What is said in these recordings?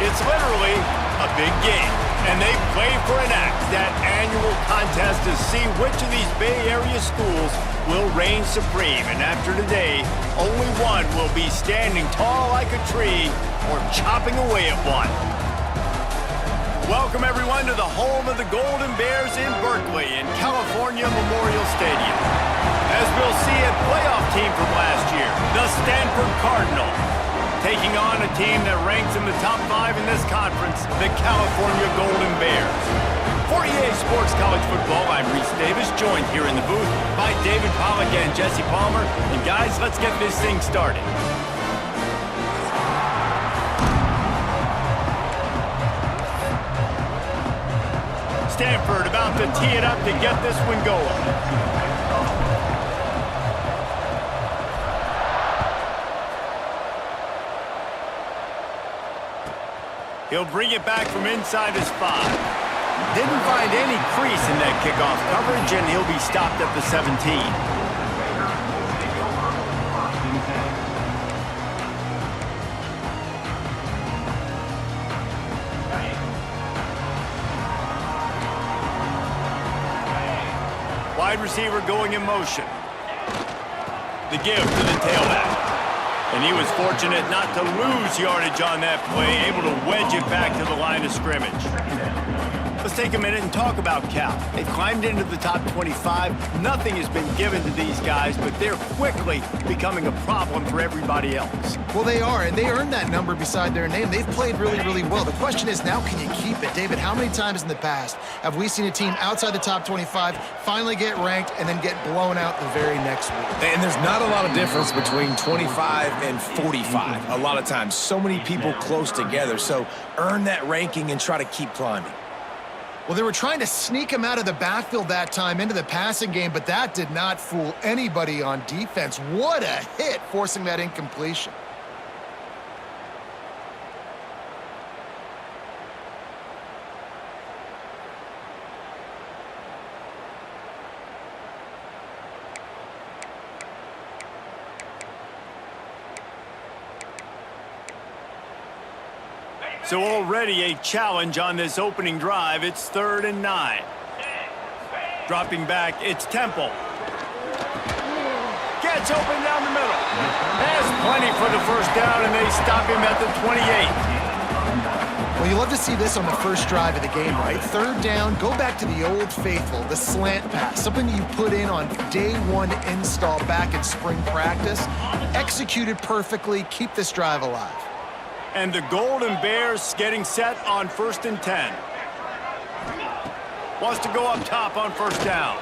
It's literally a big game, and they play for an axe, that annual contest to see which of these Bay Area schools will reign supreme. And after today, only one will be standing tall like a tree or chopping away at one. Welcome, everyone, to the home of the Golden Bears in Berkeley in California Memorial Stadium. As we'll see, a playoff team from last year, the Stanford Cardinal, taking on a team that ranks in the top 5 in this conference, the California Golden Bears. For EA Sports College Football, I'm Reese Davis, joined here in the booth by David Pollack and Jesse Palmer. And guys, let's get this thing started. Stanford about to tee it up to get this one going. He'll bring it back from inside his 5. Didn't find any crease in that kickoff coverage, and he'll be stopped at the 17. Wide receiver going in motion. The give to the tailback. And he was fortunate not to lose yardage on that play, able to wedge it back to the line of scrimmage. Let's take a minute and talk about Cal. They've climbed into the top 25. Nothing has been given to these guys, but they're quickly becoming a problem for everybody else. Well, they are, and they earned that number beside their name. They've played really, really well. The question is, now can you keep it? David, how many times in the past have we seen a team outside the top 25 finally get ranked and then get blown out the very next week? And there's not a lot of difference between 25 and 45. A lot of times, so many people close together. So earn that ranking and try to keep climbing. Well, they were trying to sneak him out of the backfield that time into the passing game, but that did not fool anybody on defense. What a hit, forcing that incompletion. So already a challenge on this opening drive. It's 3rd and 9. Dropping back, it's Temple. Gets open down the middle. Has plenty for the first down, and they stop him at the 28. Well, you love to see this on the first drive of the game, right? 3rd down, go back to the old faithful, the slant pass, something that you put in on day 1 install back in spring practice. Executed perfectly, keep this drive alive. And the Golden Bears getting set on 1st and 10. Wants to go up top on 1st down.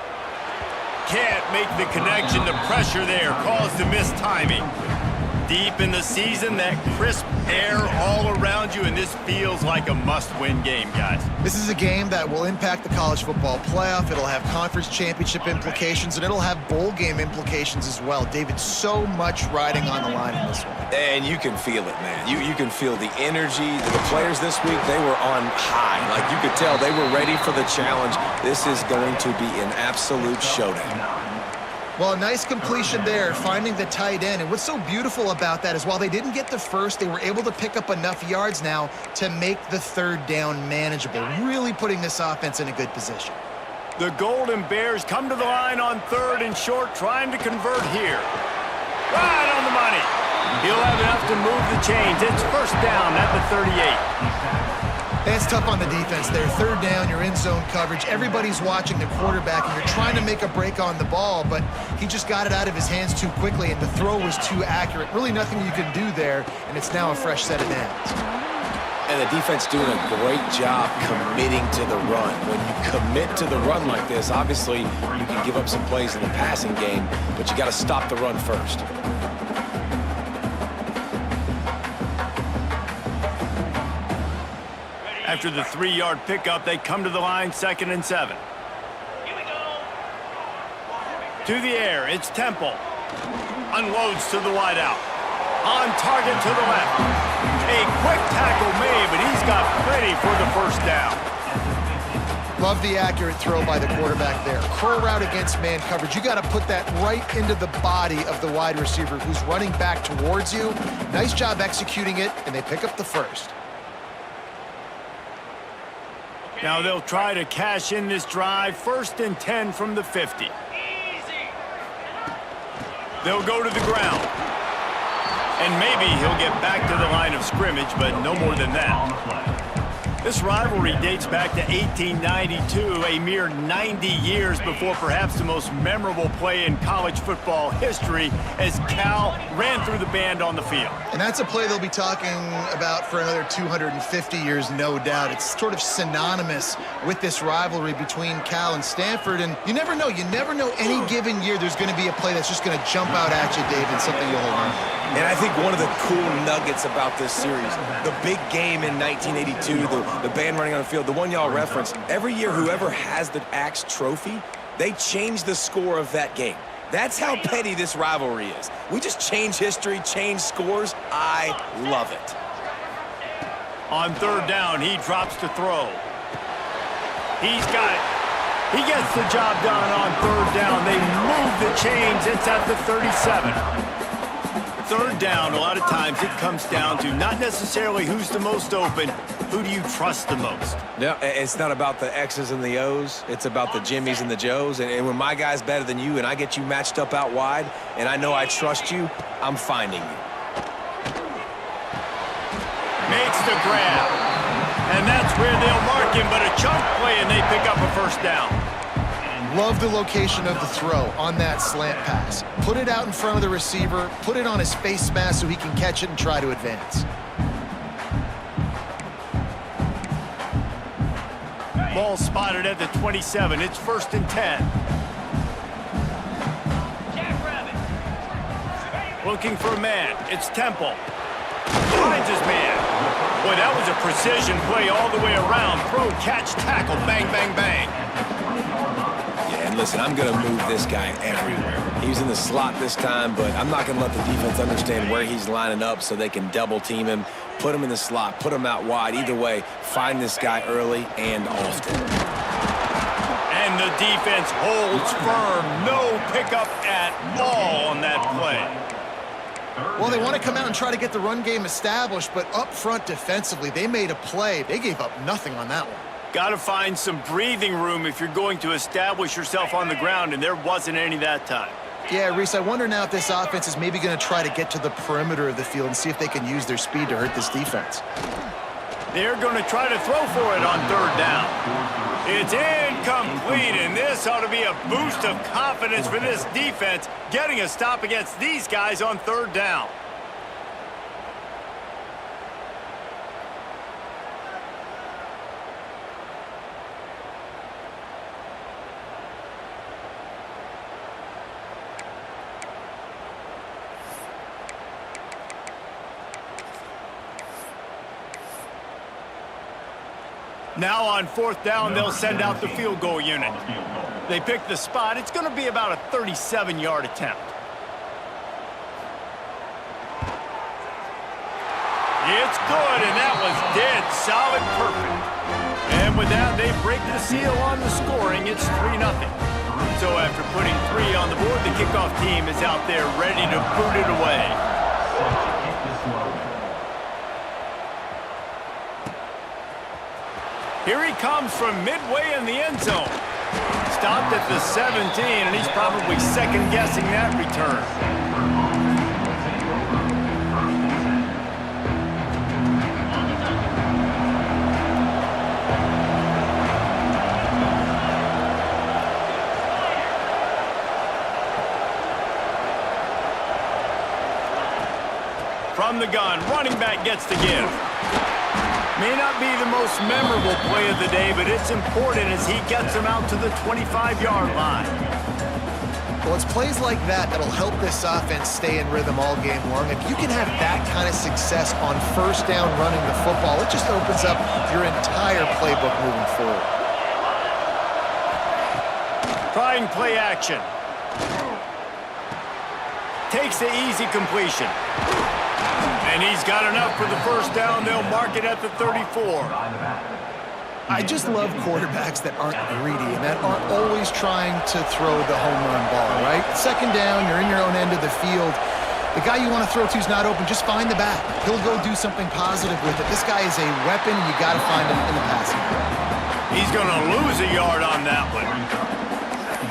Can't make the connection. The pressure there caused the missed timing. Deep in the season, that crisp air all around you, and this feels like a must-win game, guys. This is a game that will impact the college football playoff. It'll have conference championship implications, and it'll have bowl game implications as well. David, so much riding on the line in this one. And you can feel it, man. You can feel the energy. The players this week, they were on high. Like, you could tell they were ready for the challenge. This is going to be an absolute showdown. Well, a nice completion there, finding the tight end. And what's so beautiful about that is while they didn't get the first, they were able to pick up enough yards now to make the 3rd down manageable, really putting this offense in a good position. The Golden Bears come to the line on 3rd and short, trying to convert here. Right on the money. He'll have enough to move the chains. It's 1st down at the 38. That's tough on the defense there. 3rd down, you're in zone coverage. Everybody's watching the quarterback, and you're trying to make a break on the ball, but he just got it out of his hands too quickly, and the throw was too accurate. Really nothing you can do there, and it's now a fresh set of downs. And the defense doing a great job committing to the run. When you commit to the run like this, obviously you can give up some plays in the passing game, but you got to stop the run first. After the 3-yard pickup, they come to the line, 2nd and 7. Here we go. To the air, it's Temple. Unloads to the wideout. On target to the left. A quick tackle made, but he's got plenty for the 1st down. Love the accurate throw by the quarterback there. Curl route against man coverage. You got to put that right into the body of the wide receiver who's running back towards you. Nice job executing it, and they pick up the 1st. Now they'll try to cash in this drive. 1st and 10 from the 50. They'll go to the ground. And maybe he'll get back to the line of scrimmage, but no more than that. This rivalry dates back to 1892, a mere 90 years before perhaps the most memorable play in college football history as Cal ran through the band on the field. And that's a play they'll be talking about for another 250 years, no doubt. It's sort of synonymous with this rivalry between Cal and Stanford, and you never know. You never know any given year there's going to be a play that's just going to jump out at you, David, something you'll hold on to. And I think one of the cool nuggets about this series, the big game in 1982, the band running on the field, the one y'all referenced, every year whoever has the Axe trophy, they change the score of that game. That's how petty this rivalry is. We just change history, change scores. I love it. On 3rd down, he drops to throw. He's got it. He gets the job done on 3rd down. They move the chains. It's at the 37. 3rd down, a lot of times it comes down to not necessarily who's the most open, who do you trust the most? Yeah, it's not about the X's and the O's. It's about the Jimmys and the Joes. And when my guy's better than you and I get you matched up out wide and I know I trust you, I'm finding you. Makes the grab. And that's where they'll mark him, but a chunk play and they pick up a 1st down. Love the location of the throw on that slant pass. Put it out in front of the receiver, put it on his face mask so he can catch it and try to advance. Ball spotted at the 27. It's 1st and 10. Looking for a man. It's Temple. Finds his man. Boy, that was a precision play all the way around. Throw, catch, tackle, bang, bang, bang. Listen, I'm going to move this guy everywhere. He's in the slot this time, but I'm not going to let the defense understand where he's lining up so they can double team him, put him in the slot, put him out wide. Either way, find this guy early and often. And the defense holds firm. No pickup at all on that play. Well, they want to come out and try to get the run game established, but up front defensively, they made a play. They gave up nothing on that one. Got to find some breathing room if you're going to establish yourself on the ground, and there wasn't any that time. Yeah, Reese, I wonder now if this offense is maybe going to try to get to the perimeter of the field and see if they can use their speed to hurt this defense. They're going to try to throw for it on 3rd down. It's incomplete, and this ought to be a boost of confidence for this defense, getting a stop against these guys on 3rd down. Now on 4th down, they'll send out the field goal unit. They pick the spot. It's going to be about a 37-yard attempt. It's good, and that was dead solid perfect. And with that, they break the seal on the scoring. It's 3-0. So after putting 3 on the board, the kickoff team is out there ready to boot it away. Here he comes from midway in the end zone. Stopped at the 17, and he's probably second-guessing that return. From the gun, running back gets the give. May not be the most memorable play of the day, but it's important as he gets him out to the 25-yard line. Well, it's plays like that that'll help this offense stay in rhythm all game long. If you can have that kind of success on 1st down running the football, it just opens up your entire playbook moving forward. Trying play action. Takes the easy completion. And he's got enough for the 1st down. They'll mark it at the 34. I just love quarterbacks that aren't greedy and that aren't always trying to throw the home run ball, right? 2nd down, you're in your own end of the field. The guy you want to throw to is not open. Just find the back. He'll go do something positive with it. This guy is a weapon, and you got to find him in the passing game. He's going to lose a yard on that one.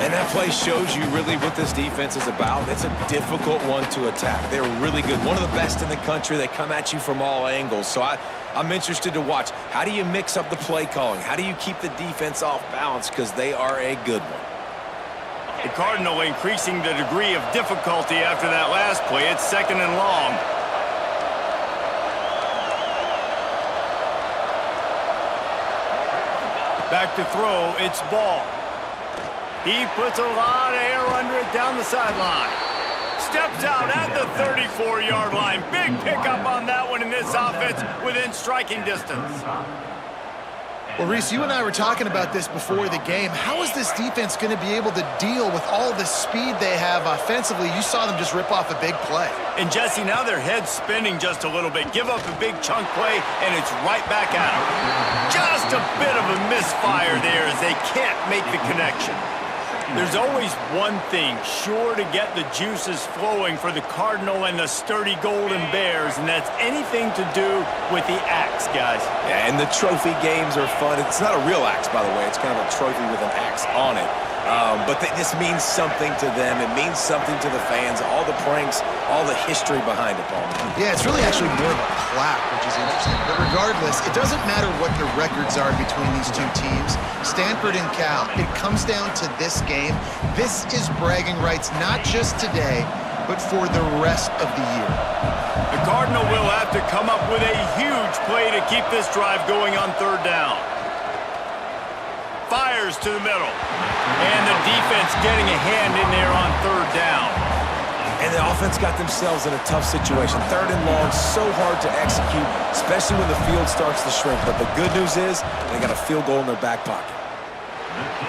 And that play shows you really what this defense is about. It's a difficult one to attack. They're really good. One of the best in the country. They come at you from all angles. So I'm interested to watch. How do you mix up the play calling? How do you keep the defense off balance? Because they are a good one. The Cardinal increasing the degree of difficulty after that last play. It's 2nd and long. Back to throw, it's Ball. He puts a lot of air under it down the sideline. Steps out at the 34-yard line. Big pickup on that one in this offense within striking distance. Well, Reese, you and I were talking about this before the game. How is this defense going to be able to deal with all the speed they have offensively? You saw them just rip off a big play. And, Jesse, now their head's spinning just a little bit. Give up a big chunk play, and it's right back at them. Just a bit of a misfire there as they can't make the connection. There's always one thing sure to get the juices flowing for the Cardinal and the sturdy Golden Bears, and that's anything to do with the axe, guys. Yeah, and the trophy games are fun. It's not a real axe, by the way. It's kind of a trophy with an axe on it. But this means something to them. It means something to the fans. All the pranks, all the history behind it, Paul. Yeah, it's really actually more of a plaque, which is interesting. But regardless, it doesn't matter what the records are between these two teams, Stanford and Cal. It comes down to this game. This is bragging rights, not just today, but for the rest of the year. The Cardinal will have to come up with a huge play to keep this drive going on 3rd down. Fires to the middle. And the defense getting a hand in there on 3rd down. And the offense got themselves in a tough situation. 3rd and long, so hard to execute, especially when the field starts to shrink. But the good news is they got a field goal in their back pocket.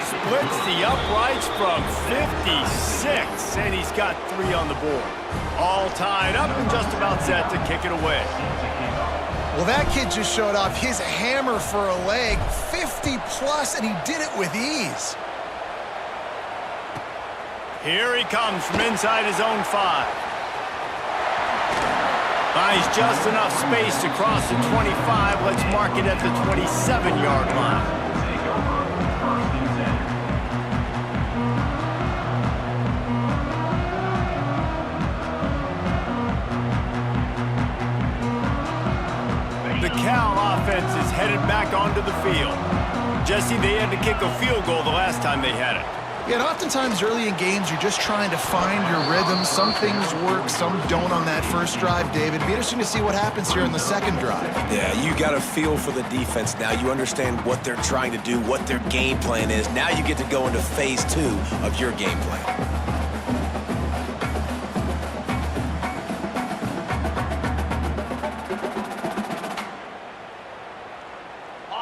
Splits the uprights from 56, and he's got 3 on the board. All tied up and just about set to kick it away. Well, that kid just showed off his hammer for a leg, 50-plus, and he did it with ease. Here he comes from inside his own 5. Finds just enough space to cross the 25. Let's mark it at the 27-yard line. The Cal offense is headed back onto the field. Jesse, they had to kick a field goal the last time they had it. Yeah, and oftentimes early in games, you're just trying to find your rhythm. Some things work, some don't on that first drive, David. It'd be interesting to see what happens here in the 2nd drive. Yeah, you got a feel for the defense now. You understand what they're trying to do, what their game plan is. Now you get to go into phase 2 of your game plan.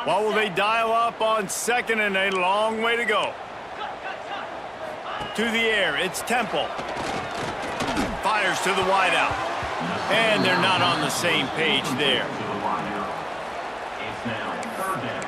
What will they dial up on 2nd and a long way to go? To the air, it's Temple. Fires to the wideout. And they're not on the same page there. It's now 3rd down.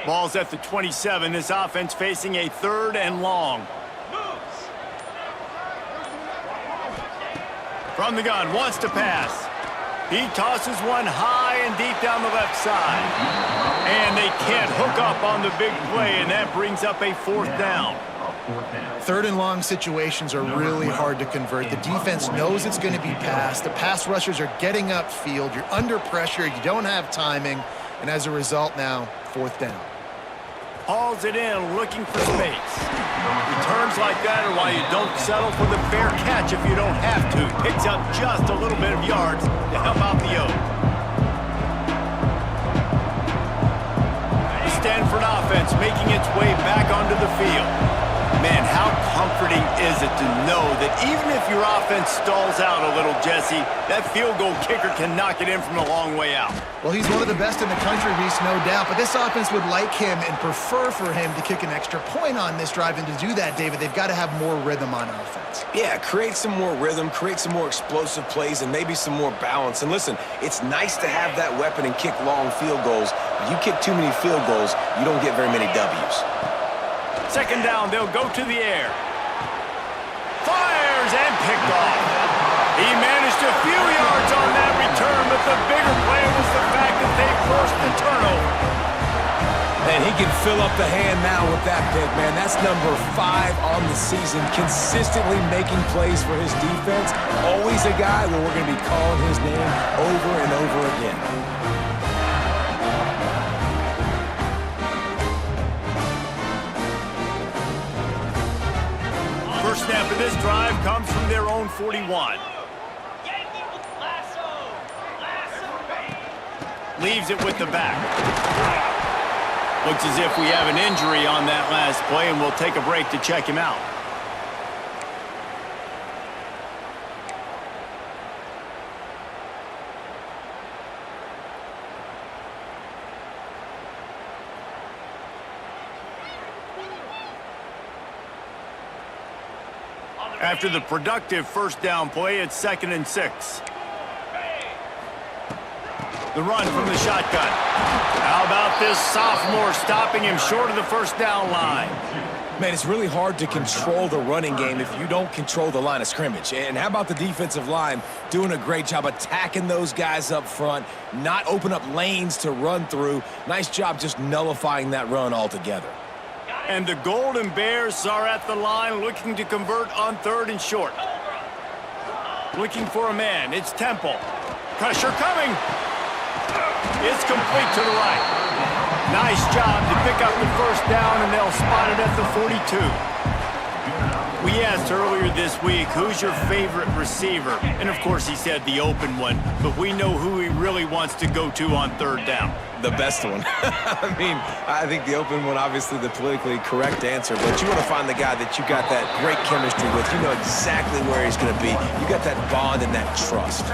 Ball's at the 27. This offense facing a 3rd and long. From the gun, wants to pass. He tosses one high and deep down the left side. And they can't hook up on the big play, and that brings up a 4th down. 3rd and long situations are really hard to convert. The defense knows it's going to be passed. The pass rushers are getting upfield. You're under pressure. You don't have timing. And as a result now, 4th down. Hauls it in, looking for space. Returns like that are why you don't settle for the fair catch if you don't have to. Picks up just a little bit of yards to help out the O. The Stanford offense making its way back onto the field. Man, how comforting is it to know that even if your offense stalls out a little, Jesse, that field goal kicker can knock it in from a long way out. Well, he's one of the best in the country, Reese, no doubt. But this offense would like him and prefer for him to kick an extra point on this drive. And to do that, David, they've got to have more rhythm on offense. Yeah, create some more rhythm, create some more explosive plays, and maybe some more balance. And listen, it's nice to have that weapon and kick long field goals. If you kick too many field goals, you don't get very many W's. Second down, they'll go to the air. Fires and picked off. He managed a few yards on that return, but the bigger play was the fact that they forced the turnover. And he can fill up the hand now with that pick, man. That's number 5 on the season, consistently making plays for his defense. Always a guy where we're going to be calling his name over and over again. First snap of this drive comes from their own 41. Leaves it with the back. Looks as if we have an injury on that last play, and we'll take a break to check him out. After the productive first down play, it's 2nd and 6. The run from the shotgun. How about this sophomore stopping him short of the first down line? Man, it's really hard to control the running game if you don't control the line of scrimmage. And how about the defensive line doing a great job attacking those guys up front, not open up lanes to run through. Nice job just nullifying that run altogether. And the Golden Bears are at the line looking to convert on 3rd and short. Looking for a man. It's Temple. Pressure coming. It's complete to the right. Nice job to pick up the first down, and they'll spot it at the 42. We asked earlier this week, who's your favorite receiver? And, of course, he said the open one, but we know who he really wants to go to on 3rd down. The best one. I mean, I think the open one, obviously the politically correct answer, but you want to find the guy that you got that great chemistry with. You know exactly where he's going to be. You got that bond and that trust.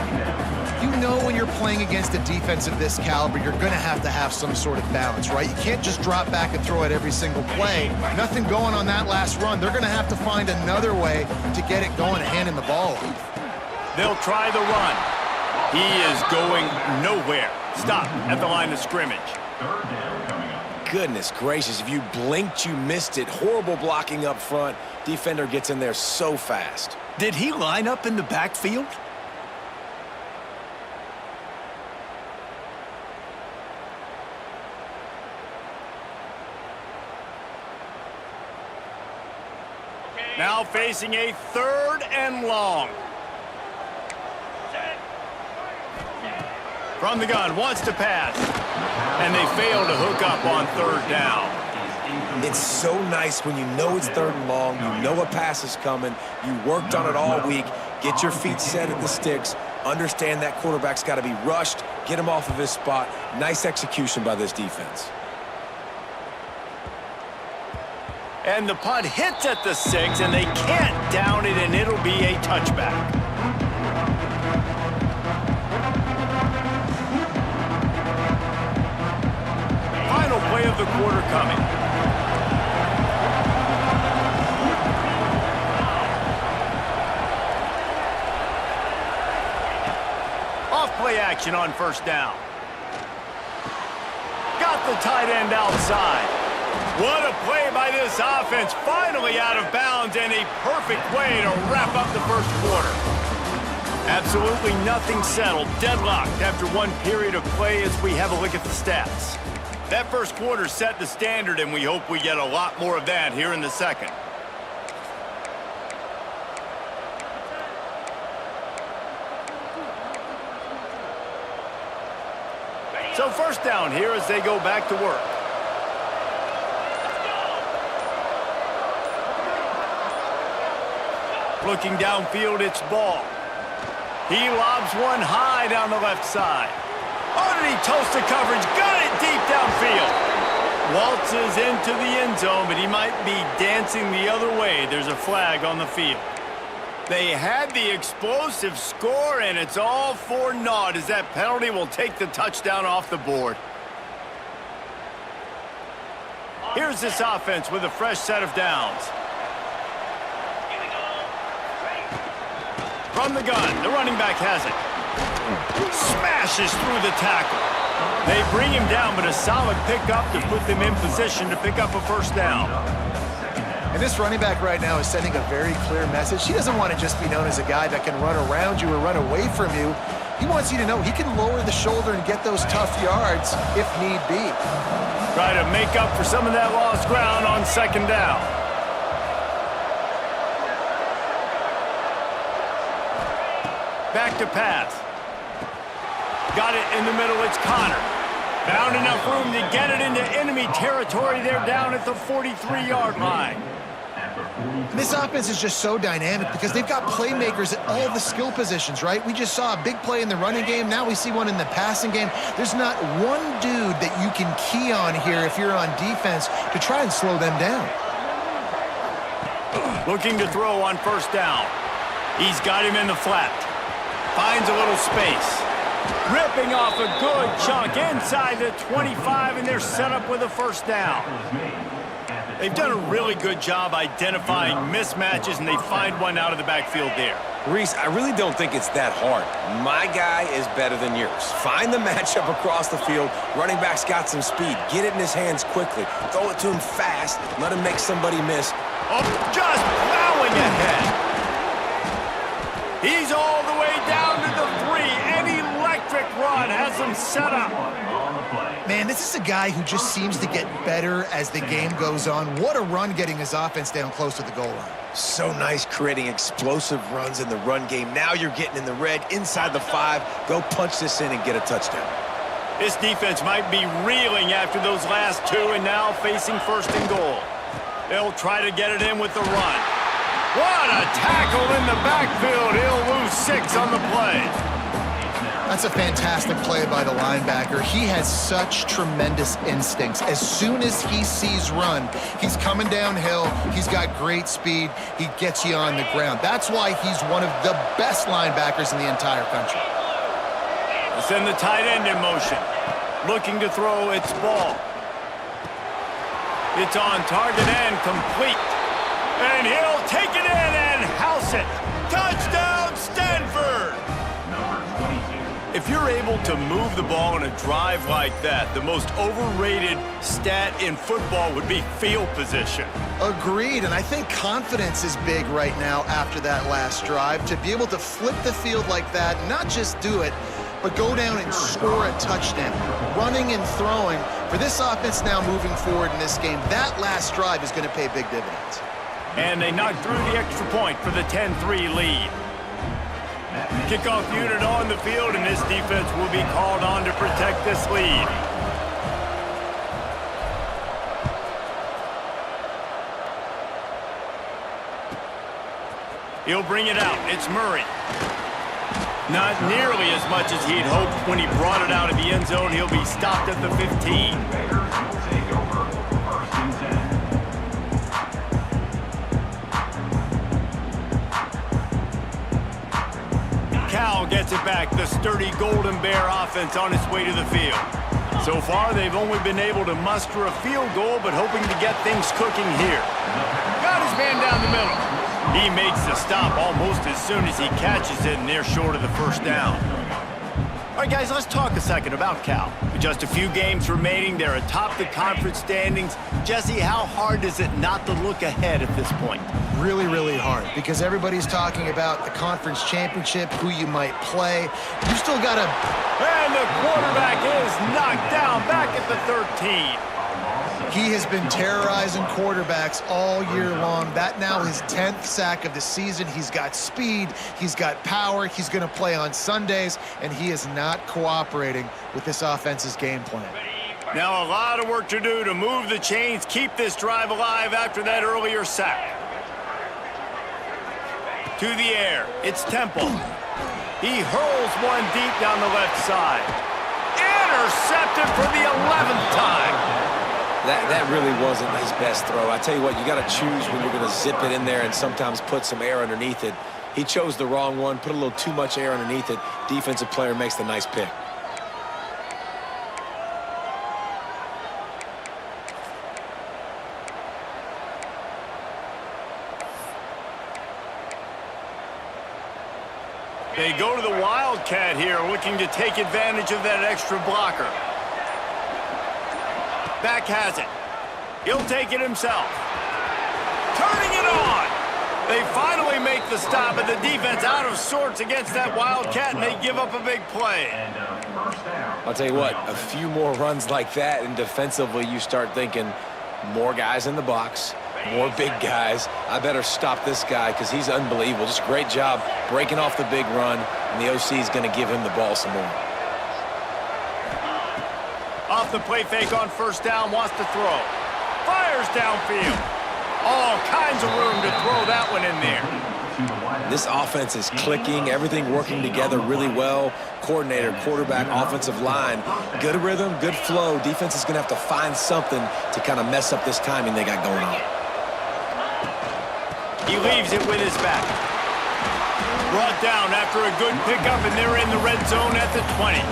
You know when you're playing against a defense of this caliber, you're going to have some sort of balance, right? You can't just drop back and throw it every single play. Nothing going on that last run. They're going to have to find another way to get it going and handing the ball off. They'll try the run. He is going nowhere. Stop at the line of scrimmage. Goodness gracious, if you blinked, you missed it. Horrible blocking up front. Defender gets in there so fast. Did he line up in the backfield? Now facing a 3rd and long. From the gun, wants to pass. And they fail to hook up on 3rd down. It's so nice when you know it's 3rd and long, you know a pass is coming, you worked on it all week, get your feet set at the sticks, understand that quarterback's got to be rushed, get him off of his spot. Nice execution by this defense. And the punt hits at the 6, and they can't down it, and it'll be a touchback. Final play of the quarter coming. Off play action on 1st down. Got the tight end outside. What a play by this offense. Finally out of bounds, and a perfect way to wrap up the first quarter. Absolutely nothing settled. Deadlocked after one period of play as we have a look at the stats. That first quarter set the standard, and we hope we get a lot more of that here in the second. So 1st down here as they go back to work. Looking downfield, it's Ball. He lobs one high down the left side. Underneath toast to coverage, got it deep downfield. Waltzes into the end zone, but he might be dancing the other way. There's a flag on the field. They had the explosive score, and it's all for naught as that penalty will take the touchdown off the board. Here's this offense with a fresh set of downs. From the gun, the running back has it. Smashes through the tackle. They bring him down, but a solid pickup to put them in position to pick up a first down. And this running back right now is sending a very clear message. He doesn't want to just be known as a guy that can run around you or run away from you. He wants you to know he can lower the shoulder and get those tough yards if need be. Try to make up for some of that lost ground on second down. Back to pass. Got it in the middle, it's Connor. Found enough room to get it into enemy territory. They're down at the 43-yard line. This offense is just so dynamic because they've got playmakers at all the skill positions, right? We just saw a big play in the running game. Now we see one in the passing game. There's not one dude that you can key on here if you're on defense to try and slow them down. Looking to throw on first down. He's got him in the flat. Finds a little space. Ripping off a good chunk inside the 25, and they're set up with a first down. They've done a really good job identifying mismatches, and they find one out of the backfield there. Reese, I really don't think it's that hard. My guy is better than yours. Find the matchup across the field. Running back's got some speed. Get it in his hands quickly. Throw it to him fast. Let him make somebody miss. Oh, just plowing ahead. He's all the way down to the 3. An electric run has him set up. Man, this is a guy who just seems to get better as the game goes on. What a run getting his offense down close to the goal line. So nice creating explosive runs in the run game. Now you're getting in the red, inside the 5. Go punch this in and get a touchdown. This defense might be reeling after those last 2 and now facing first and goal. They'll try to get it in with the run. What a tackle in the backfield. He'll lose 6 on the play. That's a fantastic play by the linebacker. He has such tremendous instincts. As soon as he sees run, he's coming downhill. He's got great speed. He gets you on the ground. That's why he's one of the best linebackers in the entire country. They send the tight end in motion. Looking to throw its ball. It's on target and complete. And he'll take it in and house it. Touchdown, Stanford! If you're able to move the ball in a drive like that, the most overrated stat in football would be field position. Agreed, and I think confidence is big right now after that last drive. To be able to flip the field like that, not just do it, but go down and score a touchdown. Running and throwing. For this offense now moving forward in this game, that last drive is going to pay big dividends. And they knock through the extra point for the 10-3 lead. Kickoff unit on the field, and this defense will be called on to protect this lead. He'll bring it out. It's Murray. Not nearly as much as he'd hoped when he brought it out of the end zone. He'll be stopped at the 15. Cal gets it back. The sturdy Golden Bear offense on its way to the field. So far, they've only been able to muster a field goal, but hoping to get things cooking here. Got his man down the middle. He makes the stop almost as soon as he catches it, and they're short of the first down. All right, guys, let's talk a second about Cal. With just a few games remaining, they're atop the conference standings. Jesse, how hard is it not to look ahead at this point? Really, really hard, because everybody's talking about the conference championship, who you might play. You still got to... And the quarterback is knocked down back at the 13. He has been terrorizing quarterbacks all year long. That now his 10th sack of the season. He's got speed, he's got power, he's going to play on Sundays, and he is not cooperating with this offense's game plan. Now a lot of work to do to move the chains, keep this drive alive after that earlier sack. To the air, it's Temple. He hurls one deep down the left side. Intercepted for the 11th time. That really wasn't his best throw. I tell you what, you got to choose when you're going to zip it in there and sometimes put some air underneath it. He chose the wrong one, put a little too much air underneath it. Defensive player makes the nice pick. They go to the Wildcat here, looking to take advantage of that extra blocker. Back has it. He'll take it himself. Turning it on. They finally make the stop, but the defense out of sorts against that Wildcat, and they give up a big play. I'll tell you what, a few more runs like that, and defensively you start thinking more guys in the box, more big guys. I better stop this guy because he's unbelievable. Just a great job breaking off the big run, and the OC is going to give him the ball some more. Off the play fake on first down, wants to throw. Fires downfield. All kinds of room to throw that one in there. This offense is clicking, everything working together really well. Coordinator, quarterback, offensive line. Good rhythm, good flow. Defense is going to have to find something to kind of mess up this timing they got going on. He leaves it with his back. Brought down after a good pickup, and they're in the red zone at the 20.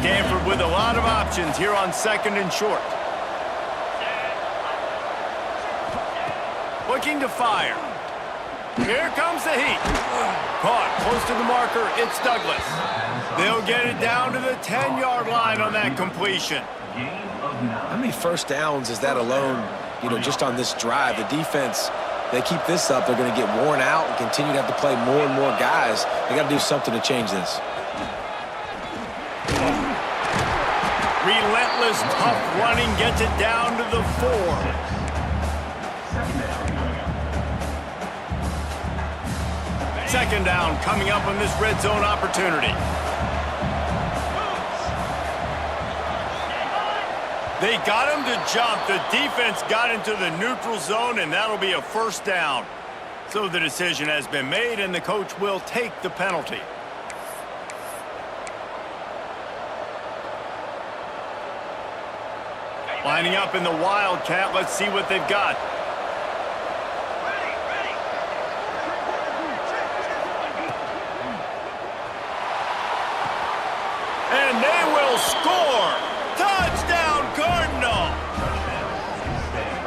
Stanford with a lot of options here on second and short. Looking to fire. Here comes the heat. Caught close to the marker. It's Douglas. They'll get it down to the 10-yard line on that completion. How many first downs is that alone, just on this drive? The defense, they keep this up, they're going to get worn out and continue to have to play more and more guys. They got to do something to change this. Relentless, tough running gets it down to the 4. Second down coming up on this red zone opportunity. They got him to jump. The defense got into the neutral zone, and that'll be a first down. So the decision has been made, and the coach will take the penalty. Lining up in the Wildcat. Let's see what they've got. And they will score. Touchdown, Cardinal.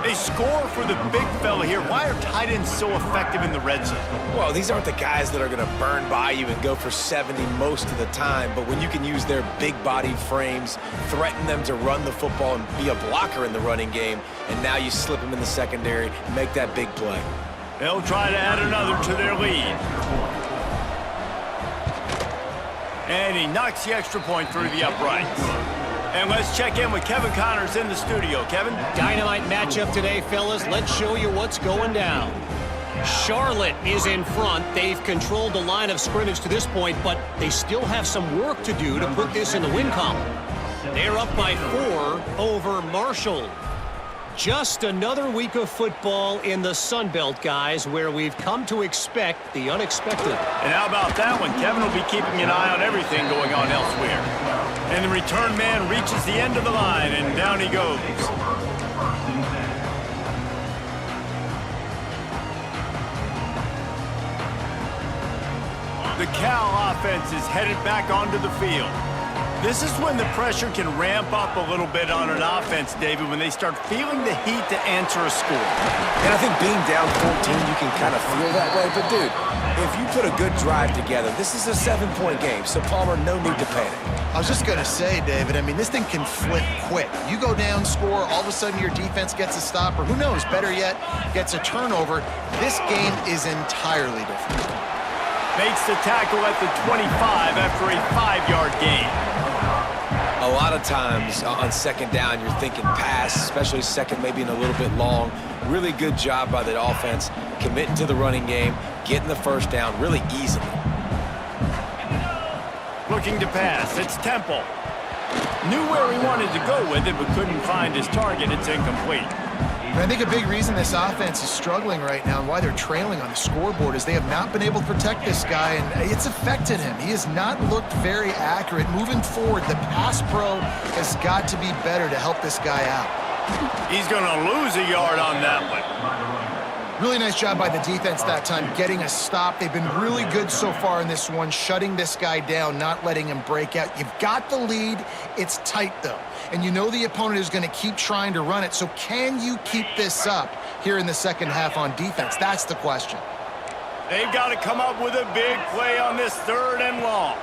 They score for the big fella here. Why are tight ends so effective in the red zone? Well, these aren't the guys that are going to burn by you and go for 70 most of the time, but when you can use their big-bodied frames, threaten them to run the football and be a blocker in the running game, and now you slip them in the secondary, make that big play. They'll try to add another to their lead. And he knocks the extra point through the uprights. And let's check in with Kevin Connors in the studio. Kevin? Dynamite matchup today, fellas. Let's show you what's going down. Charlotte is in front. They've controlled the line of scrimmage to this point, but they still have some work to do to put this in the win column. They're up by 4 over Marshall. Just another week of football in the Sun Belt, guys, where we've come to expect the unexpected. And how about that one? Kevin will be keeping an eye on everything going on elsewhere. And the return man reaches the end of the line, and down he goes. The Cal offense is headed back onto the field. This is when the pressure can ramp up a little bit on an offense, David, when they start feeling the heat to answer a score. And I think being down 14, you can kind of feel that way. But, dude, if you put a good drive together, this is a 7-point game, so, Palmer, no need to panic. I was just going to say, David, I mean, this thing can flip quick. You go down, score, all of a sudden your defense gets a stop, or who knows, better yet, gets a turnover. This game is entirely different. Makes the tackle at the 25 after a 5-yard gain. A lot of times on second down, you're thinking pass, especially second, maybe in a little bit long. Really good job by the offense, committing to the running game, getting the first down really easily. Looking to pass, it's Temple. Knew where he wanted to go with it, but couldn't find his target. It's incomplete. And I think a big reason this offense is struggling right now and why they're trailing on the scoreboard is they have not been able to protect this guy, and it's affected him. He has not looked very accurate. Moving forward, the pass pro has got to be better to help this guy out. He's going to lose a yard on that one. Really nice job by the defense that time, getting a stop. They've been really good so far in this one, shutting this guy down, not letting him break out. You've got the lead. It's tight, though. And you know the opponent is going to keep trying to run it. So can you keep this up here in the second half on defense? That's the question. They've got to come up with a big play on this 3rd and long.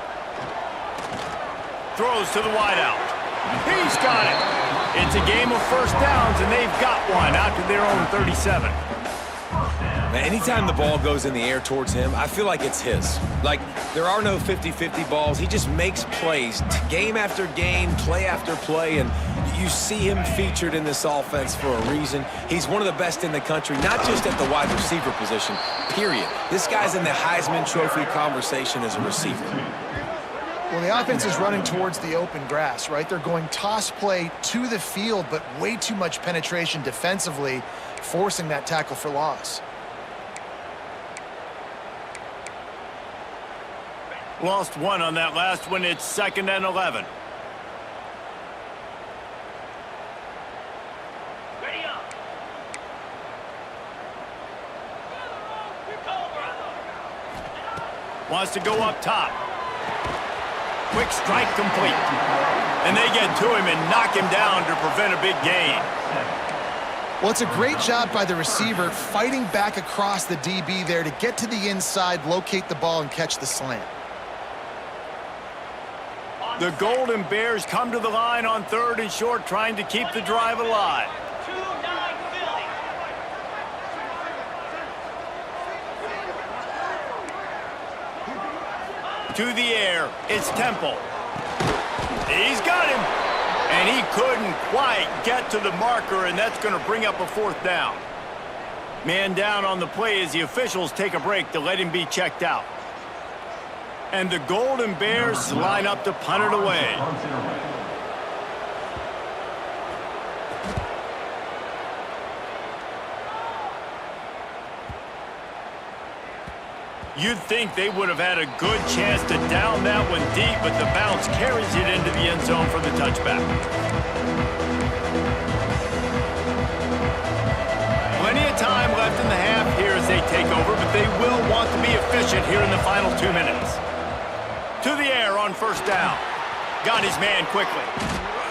Throws to the wideout. He's got it. It's a game of first downs, and they've got one out to their own 37. Now, anytime the ball goes in the air towards him, I feel like it's his. Like, there are no 50-50 balls. He just makes plays, game after game, play after play, and you see him featured in this offense for a reason. He's one of the best in the country, not just at the wide receiver position, period. This guy's in the Heisman Trophy conversation as a receiver. Well, the offense is running towards the open grass, right? They're going toss play to the field, but way too much penetration defensively, forcing that tackle for loss. Lost one on that last one. It's 2nd and 11. Wants to go up top. Quick strike complete. And they get to him and knock him down to prevent a big gain. Well, it's a great job by the receiver fighting back across the DB there to get to the inside, locate the ball, and catch the slant. The Golden Bears come to the line on 3rd and short, trying to keep the drive alive. To the air, it's Temple. He's got him, and he couldn't quite get to the marker, and that's going to bring up a 4th down. Man down on the play as the officials take a break to let him be checked out. And the Golden Bears line up to punt it away. You'd think they would have had a good chance to down that one deep, but the bounce carries it into the end zone for the touchback. Plenty of time left in the half here as they take over, but they will want to be efficient here in the final 2 minutes. To the air on 1st down. Got his man quickly.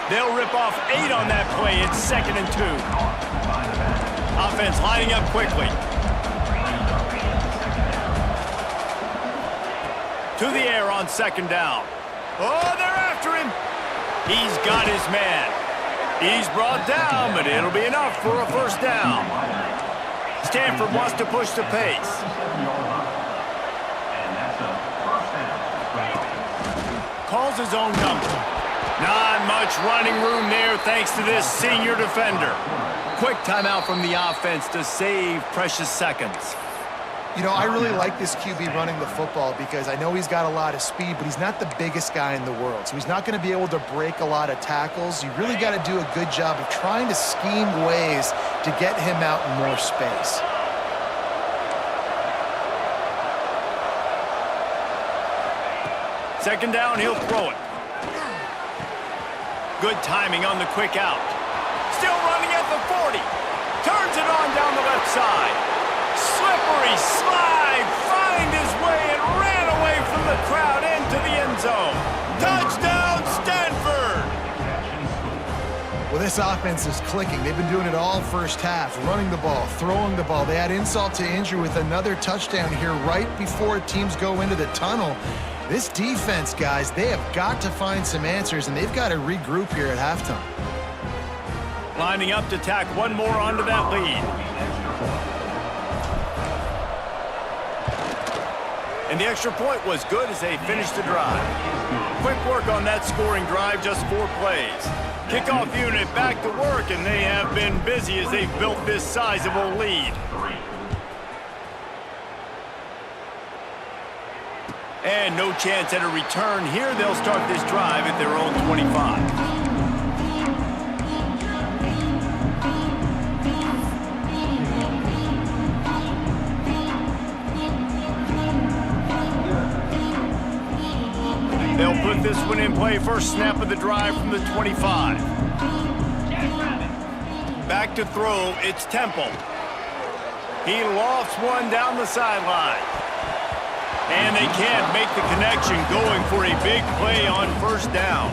They'll rip off 8 on that play. It's 2nd and 2. Offense lining up quickly. To the air on 2nd down. Oh, they're after him. He's got his man. He's brought down, but it'll be enough for a 1st down. Stanford wants to push the pace. Calls his own number. Not much running room there thanks to this senior defender. Quick timeout from the offense to save precious seconds. You know, I really like this QB running the football because I know he's got a lot of speed, but he's not the biggest guy in the world. So he's not going to be able to break a lot of tackles. You really got to do a good job of trying to scheme ways to get him out in more space. Second down, he'll throw it. Good timing on the quick out. Still running at the 40. Turns it on down the left side. Slippery slide. Find his way and ran away from the crowd into the end zone. Touchdown, Stanford! Well, this offense is clicking. They've been doing it all first half, running the ball, throwing the ball. They had insult to injury with another touchdown here right before teams go into the tunnel. This defense, guys, they have got to find some answers, and they've got to regroup here at halftime. Lining up to tack one more onto that lead. And the extra point was good as they finished the drive. Quick work on that scoring drive, just 4 plays. Kickoff unit back to work, and they have been busy as they've built this sizable lead. And no chance at a return here. They'll start this drive at their own 25. They'll put this one in play first snap of the drive from the 25. Back to throw, it's Temple. He lofts one down the sideline. And they can't make the connection, going for a big play on first down.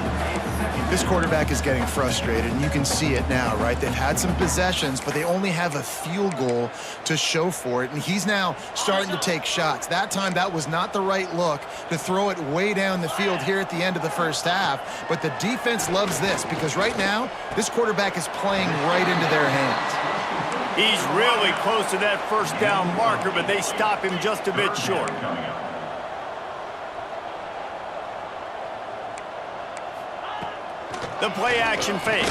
This quarterback is getting frustrated, and you can see it now, right? They've had some possessions, but they only have a field goal to show for it, and he's now starting to take shots. That time, that was not the right look to throw it way down the field here at the end of the first half, but the defense loves this because right now, this quarterback is playing right into their hands. He's really close to that first down marker, but they stop him just a bit short. The play-action fake.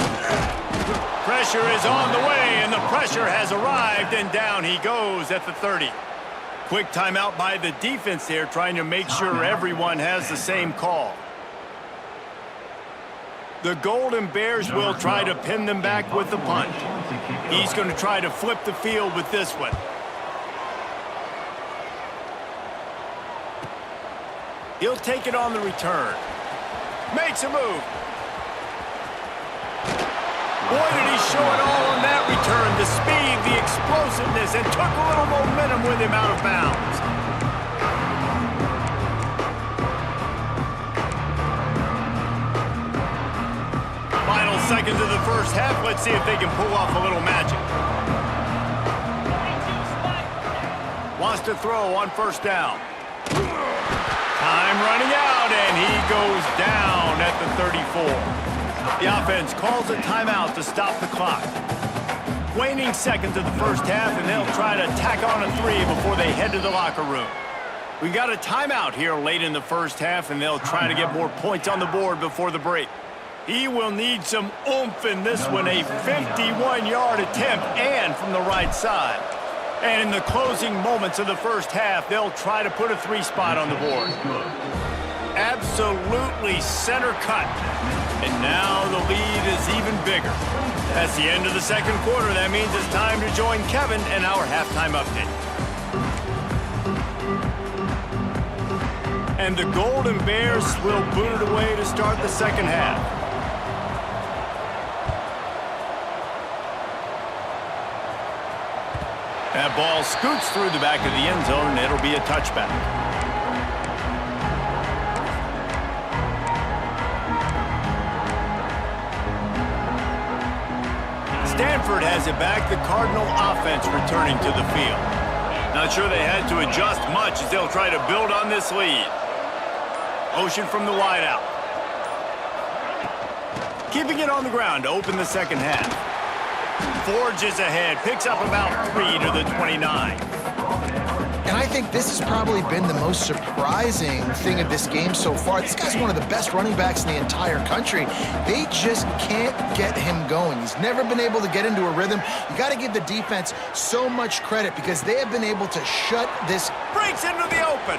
Pressure is on the way, and the pressure has arrived, and down he goes at the 30. Quick timeout by the defense there, trying to make sure everyone has the same call. The Golden Bears will try to pin them back with the punt. He's going to try to flip the field with this one. He'll take it on the return. Makes a move. Boy, did he show it all on that return. The speed, the explosiveness, and took a little momentum with him out of bounds. Final seconds of the first half. Let's see if they can pull off a little magic. Wants to throw on first down. Time running out, and he goes down at the 34. The offense calls a timeout to stop the clock. Waning seconds of the first half, and they'll try to tack on a 3 before they head to the locker room. We got a timeout here late in the first half, and they'll try to get more points on the board before the break. He will need some oomph in this one, a 51-yard attempt, and from the right side. And in the closing moments of the first half, they'll try to put a 3 spot on the board. Absolutely center cut. And now the lead is even bigger. That's the end of the second quarter. That means it's time to join Kevin and our halftime update. And the Golden Bears will boot it away to start the second half. That ball scoots through the back of the end zone, and it'll be a touchback. Stanford has it back. The Cardinal offense returning to the field. Not sure they had to adjust much as they'll try to build on this lead. Motion from the wideout. Keeping it on the ground to open the second half. Forges ahead, picks up about 3 to the 29. And I think this has probably been the most surprising thing of this game so far. This guy's one of the best running backs in the entire country. They just can't get him going. He's never been able to get into a rhythm. You got to give the defense so much credit because they have been able to shut this. Breaks into the open.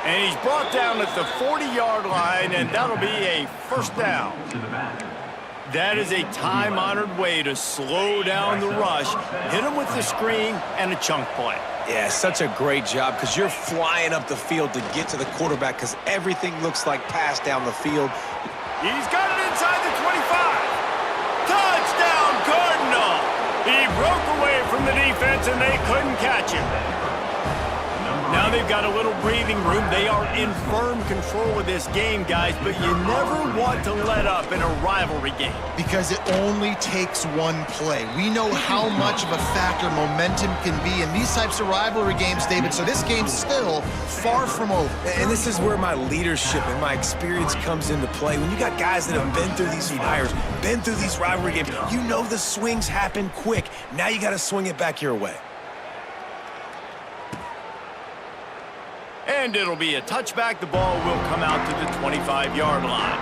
And he's brought down at the 40-yard line, and that'll be a first down. That is a time-honored way to slow down the rush, hit him with the screen, and a chunk play. Yeah, such a great job because you're flying up the field to get to the quarterback because everything looks like pass down the field. He's got it inside the 25. Touchdown, Cardinal! He broke away from the defense, and they couldn't catch him. Now they've got a little breathing room. They are in firm control of this game, guys, but you never want to let up in a rivalry game. Because it only takes one play. We know how much of a factor momentum can be in these types of rivalry games, David, so this game's still far from over. And this is where my leadership and my experience comes into play. When you got guys that have been through these fires, been through these rivalry games, you know the swings happen quick. Now you got to swing it back your way. And it'll be a touchback. The ball will come out to the 25-yard line.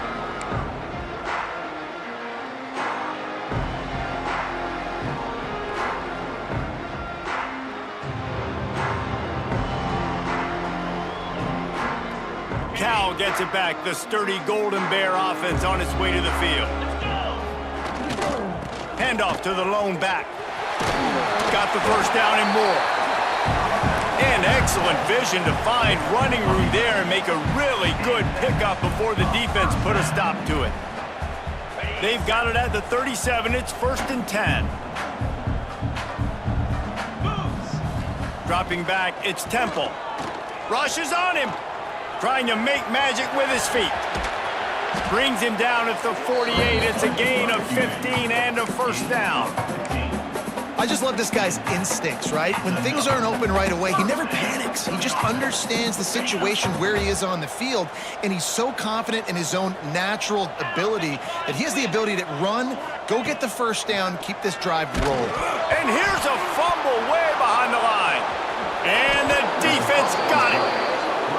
Cal gets it back. The sturdy Golden Bear offense on its way to the field. Handoff to the lone back. Got the first down and more. And excellent vision to find running room there and make a really good pickup before the defense put a stop to it. They've got it at the 37. It's 1st and 10. Dropping back, it's Temple. Rushes on him. Trying to make magic with his feet. Brings him down at the 48. It's a gain of 15 and a 1st down. I just love this guy's instincts, right? When things aren't open right away, he never panics. He just understands the situation where he is on the field, and he's so confident in his own natural ability that he has the ability to run, go get the 1st down, keep this drive rolling. And here's a fumble way behind the line. And the defense got it.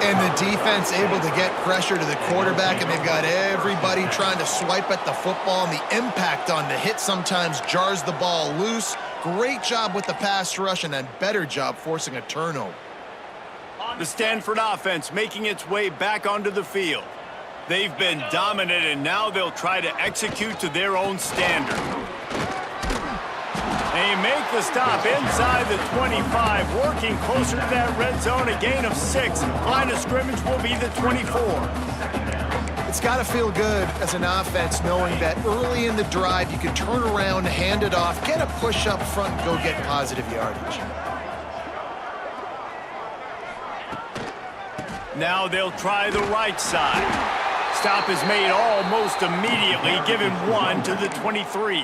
And the defense able to get pressure to the quarterback, and they've got everybody trying to swipe at the football, and the impact on the hit sometimes jars the ball loose. Great job with the pass rush, and a better job forcing a turnover. The Stanford offense making its way back onto the field. They've been dominant, and now they'll try to execute to their own standard. They make the stop inside the 25, working closer to that red zone, a gain of 6. Line of scrimmage will be the 24. It's got to feel good as an offense knowing that early in the drive you can turn around, hand it off, get a push up front, and go get positive yardage. Now they'll try the right side. Stop is made almost immediately, giving 1 to the 23.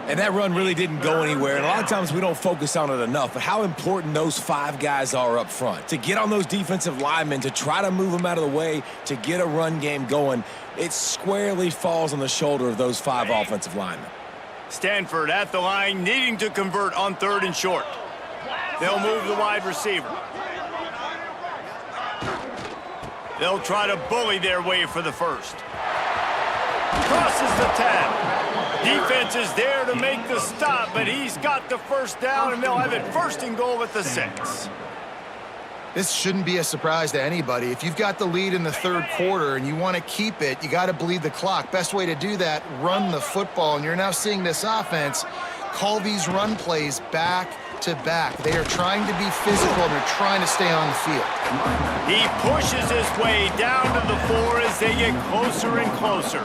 And that run really didn't go anywhere, and a lot of times we don't focus on it enough, but how important those 5 guys are up front. To get on those defensive linemen, to try to move them out of the way, to get a run game going, it squarely falls on the shoulder of those 5 offensive linemen. Stanford at the line, needing to convert on 3rd and short. They'll move the wide receiver. They'll try to bully their way for the 1st. Crosses the 10. Defense is there to make the stop, but he's got the 1st down, and they'll have it 1st and goal at the 6. This shouldn't be a surprise to anybody. If you've got the lead in the 3rd quarter and you want to keep it, you got to bleed the clock. Best way to do that, run the football. And you're now seeing this offense call these run plays back to back. They are trying to be physical, and they're trying to stay on the field. He pushes his way down to the 4 as they get closer and closer.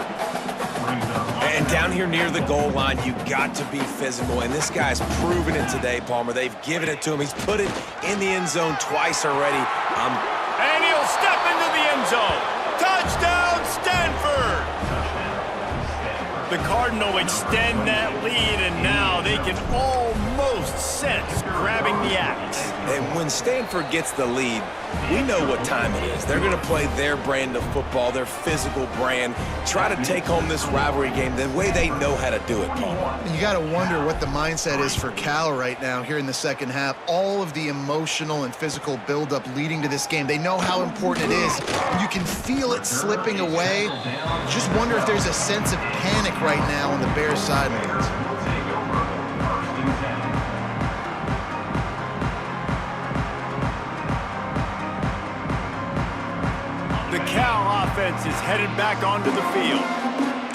And down here near the goal line, you got to be physical, and this guy's proven it today, Palmer. They've given it to him. He's put it in the end zone twice already. And he'll step into the end zone. Touchdown, Stanford! The Cardinal extend that lead, and now they can almost sense grabbing the axe. And when Stanford gets the lead, we know what time it is. They're going to play their brand of football, their physical brand, try to take home this rivalry game the way they know how to do it, Palmer. And you got to wonder what the mindset is for Cal right now here in the 2nd half. All of the emotional and physical buildup leading to this game. They know how important it is. You can feel it slipping away. Just wonder if there's a sense of panic right now on the Bears sidelines. The Cal offense is headed back onto the field.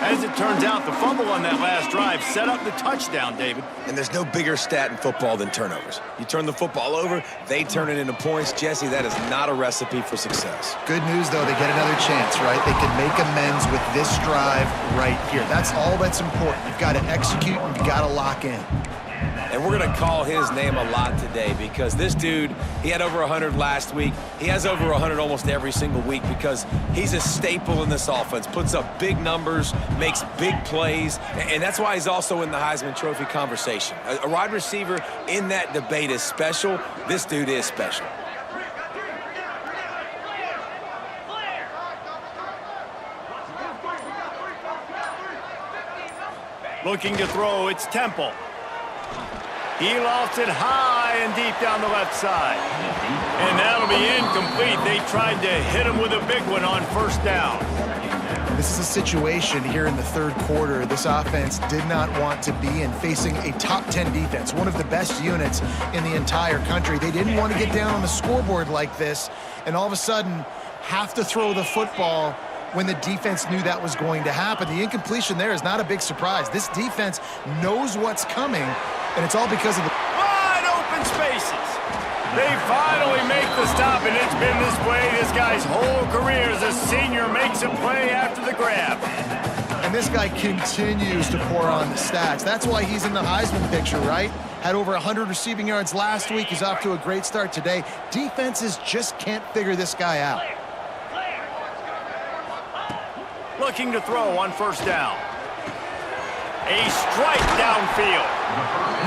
As it turns out, the fumble on that last drive set up the touchdown, David. And there's no bigger stat in football than turnovers. You turn the football over, they turn it into points. Jesse, that is not a recipe for success. Good news, though, they get another chance, right? They can make amends with this drive right here. That's all that's important. You've got to execute, and you've got to lock in. And we're going to call his name a lot today because this dude, he had over 100 last week. He has over 100 almost every single week because he's a staple in this offense, puts up big numbers, makes big plays, and that's why he's also in the Heisman Trophy conversation. A wide receiver in that debate is special. This dude is special. Looking to throw, it's Temple. He lofts it high and deep down the left side. And that'll be incomplete. They tried to hit him with a big one on 1st down. This is a situation here in the 3rd quarter this offense did not want to be in, facing a top 10 defense, one of the best units in the entire country. They didn't want to get down on the scoreboard like this, and all of a sudden have to throw the football when the defense knew that was going to happen. The incompletion there is not a big surprise. This defense knows what's coming, and it's all because of the wide open spaces. They finally make the stop, and it's been this way this guy's whole career as a senior makes a play after the grab. And this guy continues to pour on the stats. That's why he's in the Heisman picture, right? Had over 100 receiving yards last week. He's off to a great start today. Defenses just can't figure this guy out. Looking to throw on first down. A strike downfield.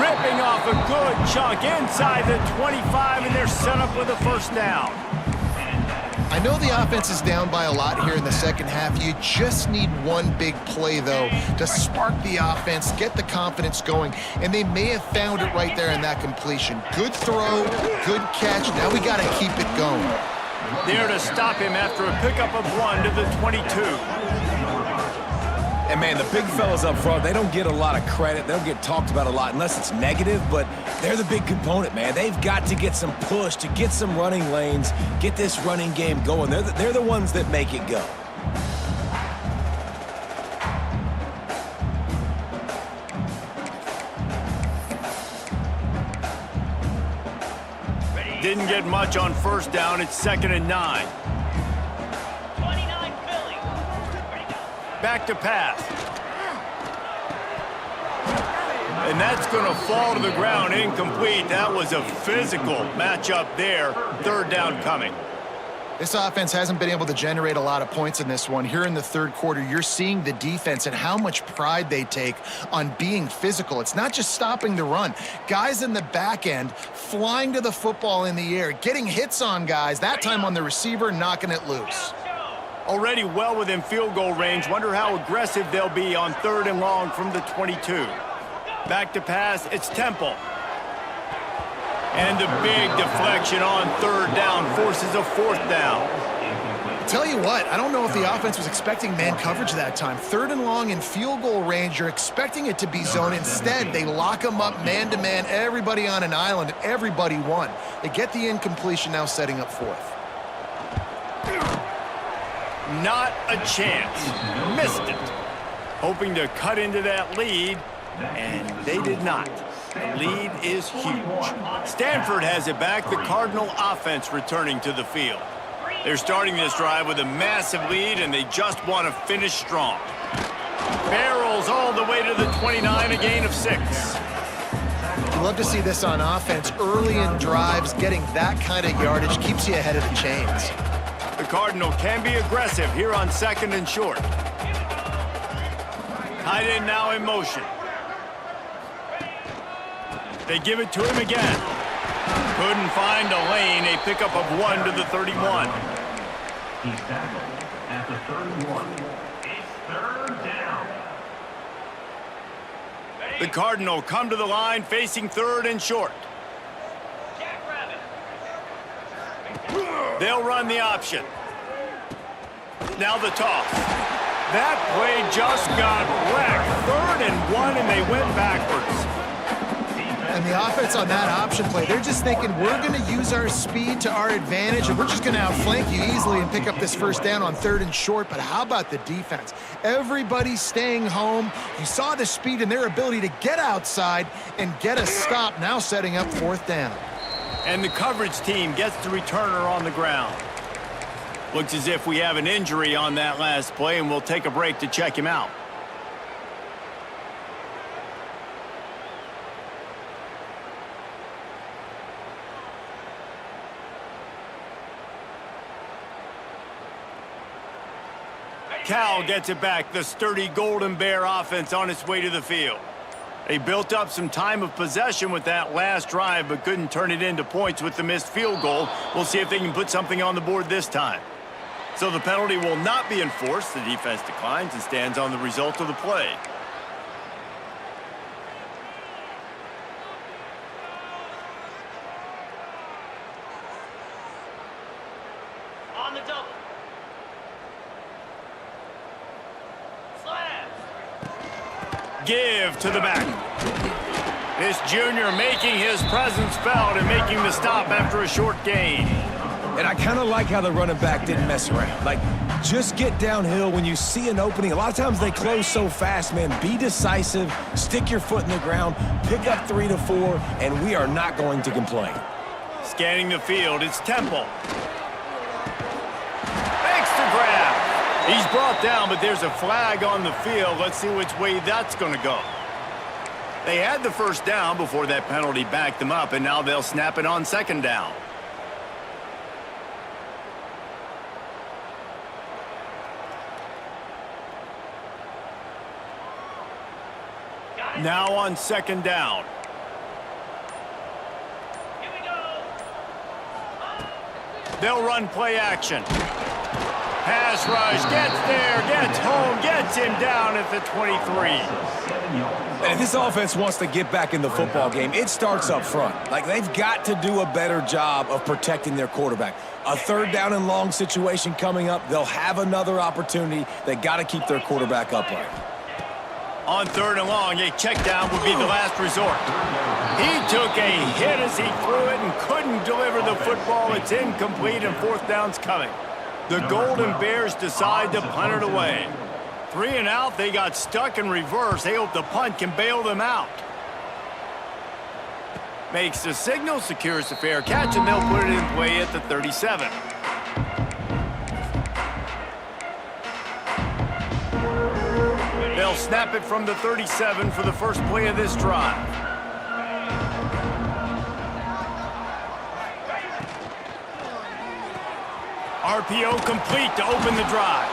Ripping off a good chunk inside the 25, and they're set up with a first down. I know the offense is down by a lot here in the second half. You just need one big play, though, to spark the offense, get the confidence going, and they may have found it right there in that completion. Good throw, good catch. Now we got to keep it going. There to stop him after a pickup of 1 to the 22. And, man, the big fellas up front, they don't get a lot of credit. They don't get talked about a lot unless it's negative, but they're the big component, man. They've got to get some push, to get some running lanes, get this running game going. They're the ones that make it go. Didn't get much on first down. It's 2nd and 9. Back to pass. And that's going to fall to the ground, incomplete. That was a physical matchup there. 3rd down coming. This offense hasn't been able to generate a lot of points in this one. Here in the 3rd quarter, you're seeing the defense and how much pride they take on being physical. It's not just stopping the run. Guys in the back end flying to the football in the air, getting hits on guys, that time on the receiver, knocking it loose. Already well within field goal range. Wonder how aggressive they'll be on 3rd and long from the 22. Back to pass, it's Temple. And the big deflection on 3rd down forces a 4th down. Tell you what, I don't know if the offense was expecting man coverage that time. 3rd and long in field goal range, you're expecting it to be zone. Instead, they lock them up man-to-man, everybody on an island, and everybody won. They get the incompletion, now setting up 4th. Not a chance. Missed it. Hoping to cut into that lead, and they did not. The lead is huge. Stanford has it back. The Cardinal offense returning to the field. They're starting this drive with a massive lead, and they just want to finish strong. Barrels all the way to the 29, a gain of 6. You love to see this on offense. Early in drives, getting that kind of yardage keeps you ahead of the chains. The Cardinal can be aggressive here on 2nd and short. Tight end now in motion. They give it to him again. Couldn't find a lane. A pickup of 1 to the 31. He's tackled at the 31. It's 3rd down. The Cardinal come to the line facing 3rd and short. They'll run the option. Now the toss. That play just got wrecked. 3rd and 1, and they went backwards. And the offense on that option play, they're just thinking, we're going to use our speed to our advantage, and we're just going to outflank you easily and pick up this 1st down on 3rd and short. But how about the defense? Everybody's staying home. You saw the speed and their ability to get outside and get a stop, now setting up 4th down. And the coverage team gets the returner on the ground. Looks as if we have an injury on that last play, and we'll take a break to check him out. Cal gets it back. The sturdy Golden Bear offense on its way to the field. They built up some time of possession with that last drive, but couldn't turn it into points with the missed field goal. We'll see if they can put something on the board this time. So the penalty will not be enforced. The defense declines and stands on the result of the play. On the double. Give to the back. This junior making his presence felt and making the stop after a short gain. And I kind of like how the running back didn't mess around. Like, just get downhill when you see an opening. A lot of times they close so fast, man. Be decisive, stick your foot in the ground, pick up 3 to 4, and we are not going to complain. Scanning the field, it's Temple. Makes the grab. He's brought down, but there's a flag on the field. Let's see which way that's going to go. They had the first down before that penalty backed them up, and now they'll snap it on second down. Now on second down. Here we go. They'll run play action. Pass rush, gets there, gets home, gets him down at the 23. And if this offense wants to get back in the football game, it starts up front. Like, they've got to do a better job of protecting their quarterback. A third down and long situation coming up, they'll have another opportunity. They got to keep their quarterback upright. On third and long, a check down would be the last resort. He took a hit as he threw it and couldn't deliver the football. It's incomplete and fourth down's coming. The Golden Bears decide to punt it away. 3 and out, they got stuck in reverse. They hope the punt can bail them out. Makes the signal, secures the fair catch, and they'll put it in play at the 37. They'll snap it from the 37 for the first play of this drive. RPO complete to open the drive.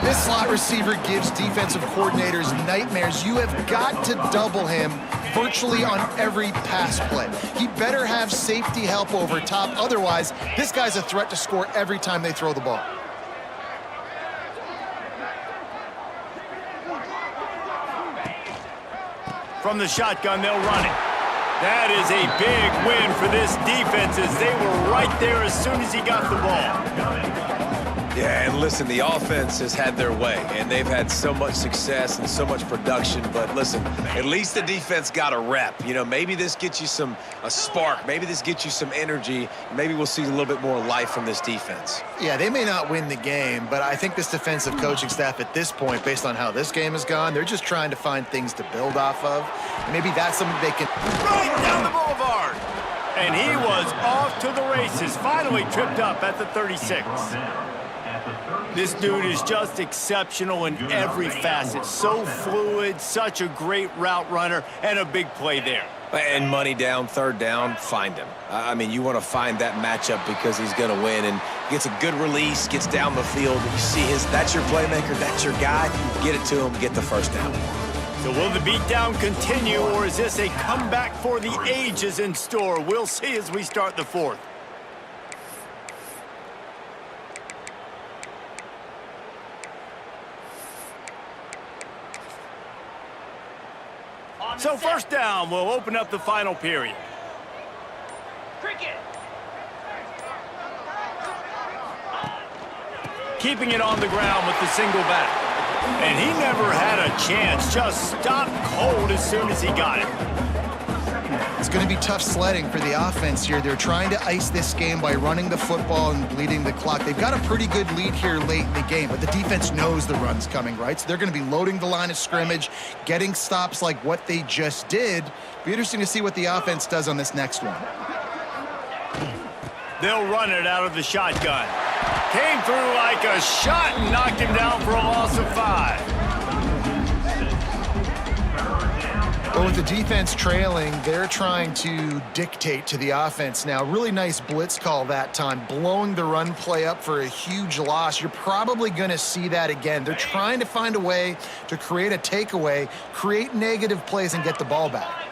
This slot receiver gives defensive coordinators nightmares. You have got to double him virtually on every pass play. He better have safety help over top. Otherwise, this guy's a threat to score every time they throw the ball. From the shotgun, they'll run it. That is a big win for this defense as they were right there as soon as he got the ball. Yeah, and listen, the offense has had their way, and they've had so much success and so much production. But listen, at least the defense got a rep. You know, maybe this gets you a spark. Maybe this gets you some energy. Maybe we'll see a little bit more life from this defense. Yeah, they may not win the game, but I think this defensive coaching staff at this point, based on how this game has gone, they're just trying to find things to build off of. Maybe that's something they can... Right down the boulevard. And he was off to the races, finally tripped up at the 36. This dude is just exceptional in every facet. So fluid, such a great route runner, and a big play there. And money down, third down, find him. I mean, you want to find that matchup because he's going to win, and gets a good release, gets down the field. You see that's your playmaker, that's your guy. Get it to him, get the first down. So will the beatdown continue, or is this a comeback for the ages in store? We'll see as we start the fourth. So first down will open up the final period. Cricket. Keeping it on the ground with the single back. And he never had a chance, just stopped cold as soon as he got it. It's going to be tough sledding for the offense here. They're trying to ice this game by running the football and bleeding the clock. They've got a pretty good lead here late in the game, but the defense knows the run's coming, right? So they're going to be loading the line of scrimmage, getting stops like what they just did. Be interesting to see what the offense does on this next one. They'll run it out of the shotgun. Came through like a shot and knocked him down for a loss of 5. But with the defense trailing, they're trying to dictate to the offense now. Really nice blitz call that time, blowing the run play up for a huge loss. You're probably going to see that again. They're trying to find a way to create a takeaway, create negative plays, and get the ball back.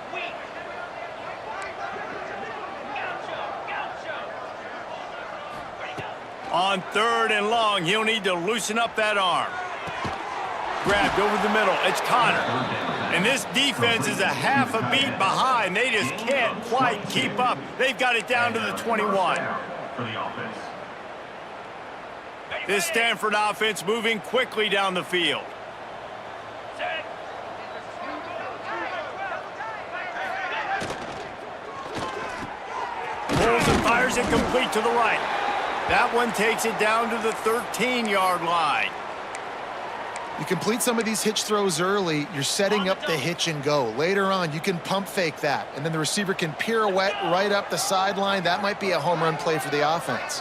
On third and long, he'll need to loosen up that arm. Grabbed over the middle, it's Connor. And this defense is a half a beat behind. They just can't quite keep up. They've got it down to the 21. This Stanford offense moving quickly down the field. Pulls and fires it complete to the right. That one takes it down to the 13-yard line. You complete some of these hitch throws early, you're setting up the hitch and go. Later on, you can pump fake that, and then the receiver can pirouette right up the sideline. That might be a home run play for the offense.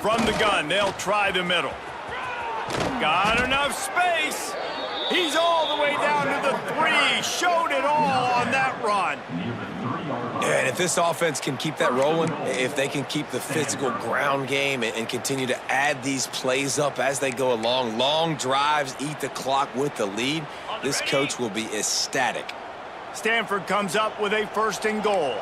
From the gun, they'll try the middle. Got enough space. He's all the way down to the 3. Showed it all on that run. And if this offense can keep that rolling, if they can keep the physical ground game and continue to add these plays up as they go along, long drives, eat the clock with the lead, this coach will be ecstatic. Stanford comes up with a 1st and goal.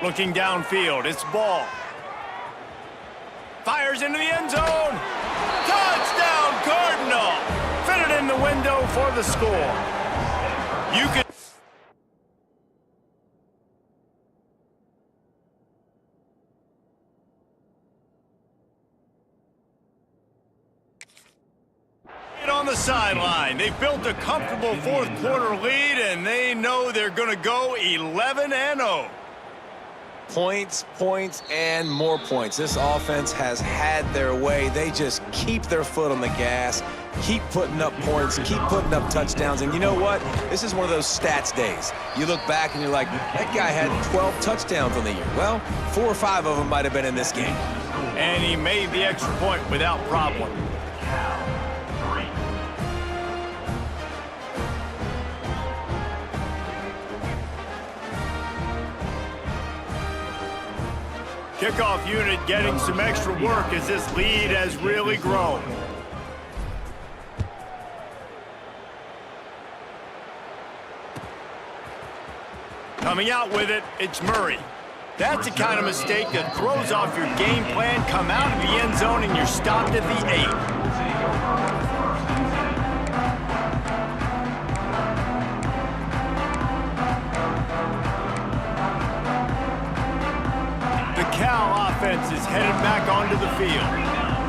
Looking downfield, it's ball. Fires into the end zone. Touchdown, Cardinal! Fit it in the window for the score. You can... on the sideline. They built a comfortable 4th quarter lead, and they know they're going to go 11-0. Points, points, and more points. This offense has had their way. They just keep their foot on the gas, keep putting up points, keep putting up touchdowns. And you know what? This is one of those stats days. You look back and you're like, that guy had 12 touchdowns on the year. Well, 4 or 5 of them might have been in this game. And he made the extra point without problem. Kickoff unit getting some extra work as this lead has really grown. Coming out with it, it's Murray. That's the kind of mistake that throws off your game plan. Come out of the end zone and you're stopped at the 8. Cal offense is headed back onto the field.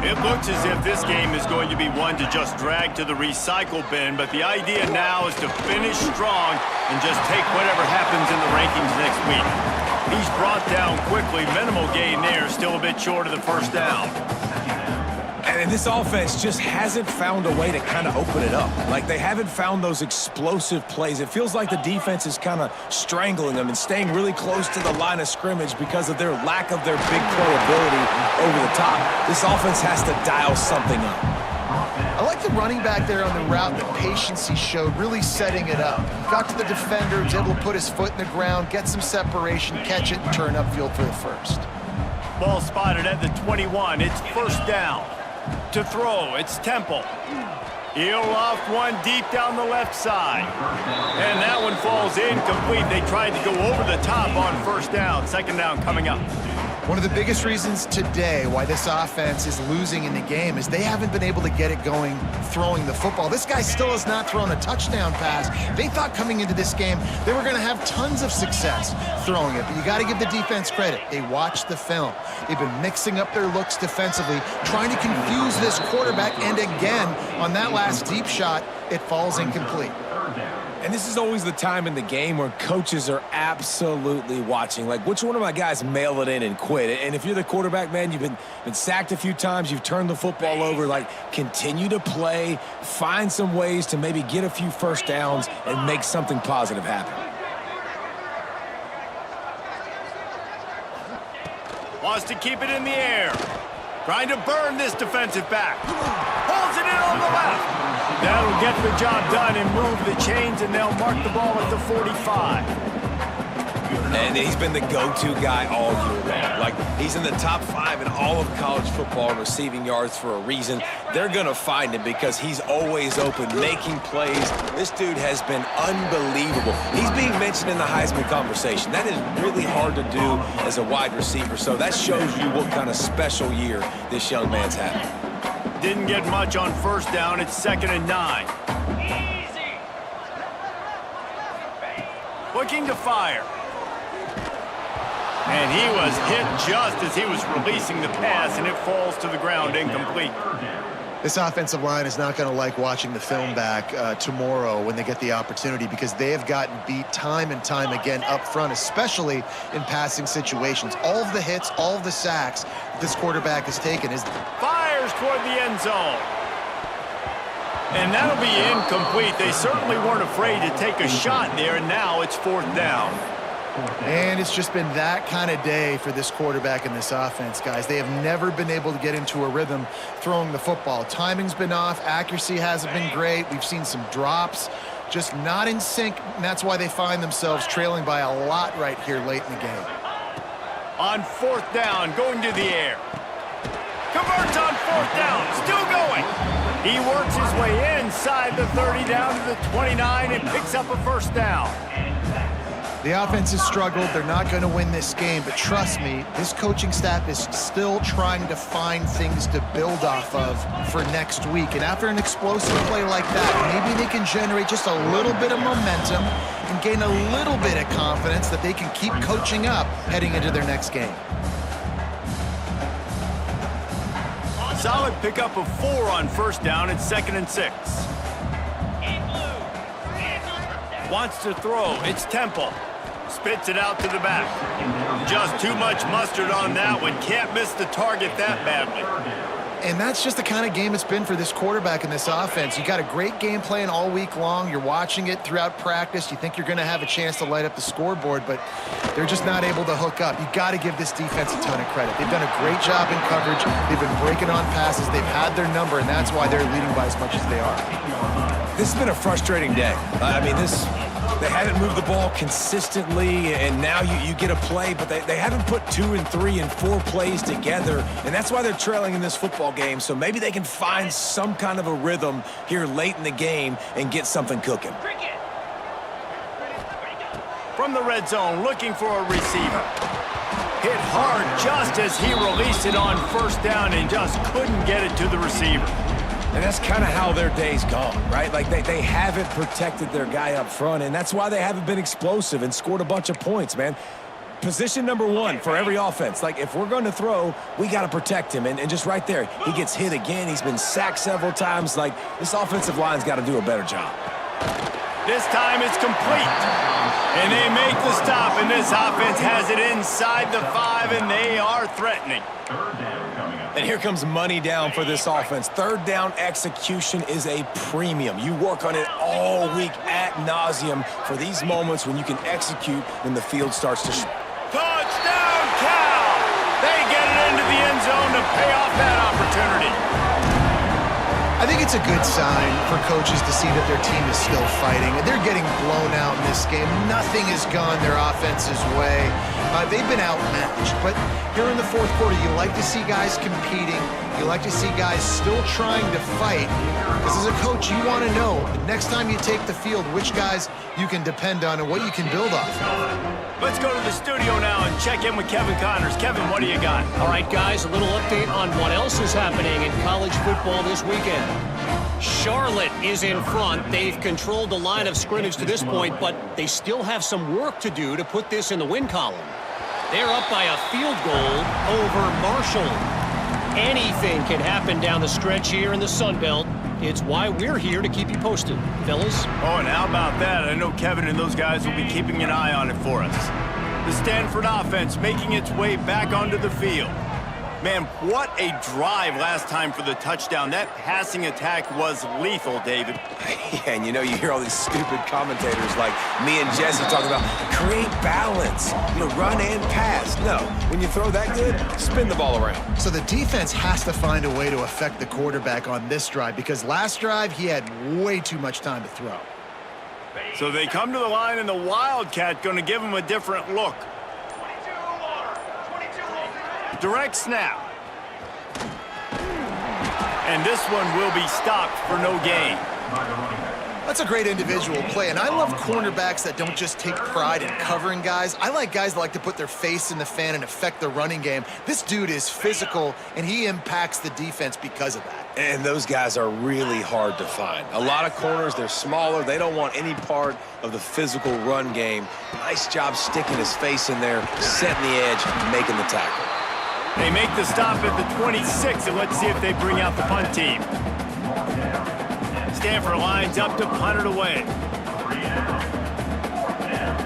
It looks as if this game is going to be one to just drag to the recycle bin, but the idea now is to finish strong and just take whatever happens in the rankings next week. He's brought down quickly. Minimal gain there, still a bit short of the 1st down. And this offense just hasn't found a way to kind of open it up. Like, they haven't found those explosive plays. It feels like the defense is kind of strangling them and staying really close to the line of scrimmage because of their lack of their big playability over the top. This offense has to dial something up. I like the running back there on the route, the patience he showed, really setting it up. Got to the defender, was able to put his foot in the ground, get some separation, catch it, and turn upfield for the 1st. Ball spotted at the 21. It's 1st down. To throw, it's Temple. He'll loft one deep down the left side. And that one falls incomplete. They tried to go over the top on 1st down. 2nd down coming up. One of the biggest reasons today why this offense is losing in the game is they haven't been able to get it going throwing the football. This guy still has not thrown a touchdown pass. They thought coming into this game they were going to have tons of success throwing it, but you got to give the defense credit. They watched the film. They've been mixing up their looks defensively, trying to confuse this quarterback, and again, on that last deep shot, it falls incomplete. And this is always the time in the game where coaches are absolutely watching. Like, which one of my guys mail it in and quit? And if you're the quarterback, man, you've been sacked a few times, you've turned the football over, like, continue to play, find some ways to maybe get a few 1st downs and make something positive happen. Wants to keep it in the air. Trying to burn this defensive back. Holds it in on the left. That'll get the job done and move the chains, and they'll mark the ball at the 45. And he's been the go-to guy all year long. Like, he's in the top 5 in all of college football in receiving yards for a reason. They're going to find him because he's always open, making plays. This dude has been unbelievable. He's being mentioned in the Heisman conversation. That is really hard to do as a wide receiver, so that shows you what kind of special year this young man's having. Didn't get much on 1st down. It's 2nd and 9. Easy. Looking to fire. And he was hit just as he was releasing the pass, and it falls to the ground incomplete. This offensive line is not going to like watching the film back tomorrow when they get the opportunity, because they have gotten beat time and time again up front, especially in passing situations. All of the hits, all of the sacks that this quarterback has taken is... Fires toward the end zone. And that'll be incomplete. They certainly weren't afraid to take a shot there, and now it's 4th down. And it's just been that kind of day for this quarterback and this offense, guys. They have never been able to get into a rhythm throwing the football. Timing's been off. Accuracy hasn't been great. We've seen some drops, just not in sync, and that's why they find themselves trailing by a lot right here late in the game. On 4th down, going to the air. Converts on 4th down, still going. He works his way inside the 30 down to the 29 and picks up a 1st down. The offense has struggled. They're not going to win this game, but trust me, this coaching staff is still trying to find things to build off of for next week. And after an explosive play like that, maybe they can generate just a little bit of momentum and gain a little bit of confidence that they can keep coaching up heading into their next game. Solid pickup of 4 on 1st down. It's 2nd and 6. Wants to throw. It's Temple. Spits it out to the back. Just too much mustard on that one. Can't miss the target that badly. And that's just the kind of game it's been for this quarterback and this offense. You got a great game plan all week long. You're watching it throughout practice. You think you're going to have a chance to light up the scoreboard, but they're just not able to hook up. You got to give this defense a ton of credit. They've done a great job in coverage. They've been breaking on passes. They've had their number, and that's why they're leading by as much as they are. This has been a frustrating day. They haven't moved the ball consistently, and now you get a play, but they haven't put 2 and 3 and 4 plays together, and that's why they're trailing in this football game. So maybe they can find some kind of a rhythm here late in the game and get something cooking. From the red zone, looking for a receiver. Hit hard just as he released it on 1st down and just couldn't get it to the receiver. And that's kind of how their day's gone, right? Like they haven't protected their guy up front, and that's why they haven't been explosive and scored a bunch of points, man. Position number 1 for every offense. Like, if we're going to throw, we got to protect him. And just right there, he gets hit again. He's been sacked several times. Like, this offensive line's got to do a better job. This time it's complete. And they make the stop, and this offense has it inside the 5, and they are threatening. And here comes money down for this offense. 3rd down execution is a premium. You work on it all week ad nauseum for these moments when you can execute when the field starts to... Touchdown, Cal! They get it into the end zone to pay off that opportunity. I think it's a good sign for coaches to see that their team is still fighting. They're getting blown out in this game. Nothing has gone their offense's way. They've been outmatched. But here in the 4th quarter, you like to see guys competing. You like to see guys still trying to fight. Because as a coach, you want to know the next time you take the field which guys you can depend on and what you can build off of. Let's go to the studio now and check in with Kevin Connors. Kevin, what do you got? All right, guys, a little update on what else is happening in college football this weekend. Charlotte is in front. They've controlled the line of scrimmage to this point, but they still have some work to do to put this in the win column. They're up by a field goal over Marshall. Anything can happen down the stretch here in the Sun Belt. It's why we're here to keep you posted, fellas. Oh, and how about that? I know Kevin and those guys will be keeping an eye on it for us. The Stanford offense making its way back onto the field. Man, what a drive last time for the touchdown. That passing attack was lethal, David. Yeah, and you hear all these stupid commentators like me and Jesse talking about create balance, run and pass. No, when you throw that good, spin the ball around. So the defense has to find a way to affect the quarterback on this drive, because last drive he had way too much time to throw. So they come to the line, and the Wildcat going to give him a different look. Direct snap. And this one will be stopped for no gain. That's a great individual play, and I love cornerbacks that don't just take pride in covering guys. I like guys that like to put their face in the fan and affect the running game. This dude is physical, and he impacts the defense because of that. And those guys are really hard to find. A lot of corners, they're smaller. They don't want any part of the physical run game. Nice job sticking his face in there, setting the edge, making the tackle. They make the stop at the 26, and let's see if they bring out the punt team. Stanford lines up to punt it away. 3 down. 4th down.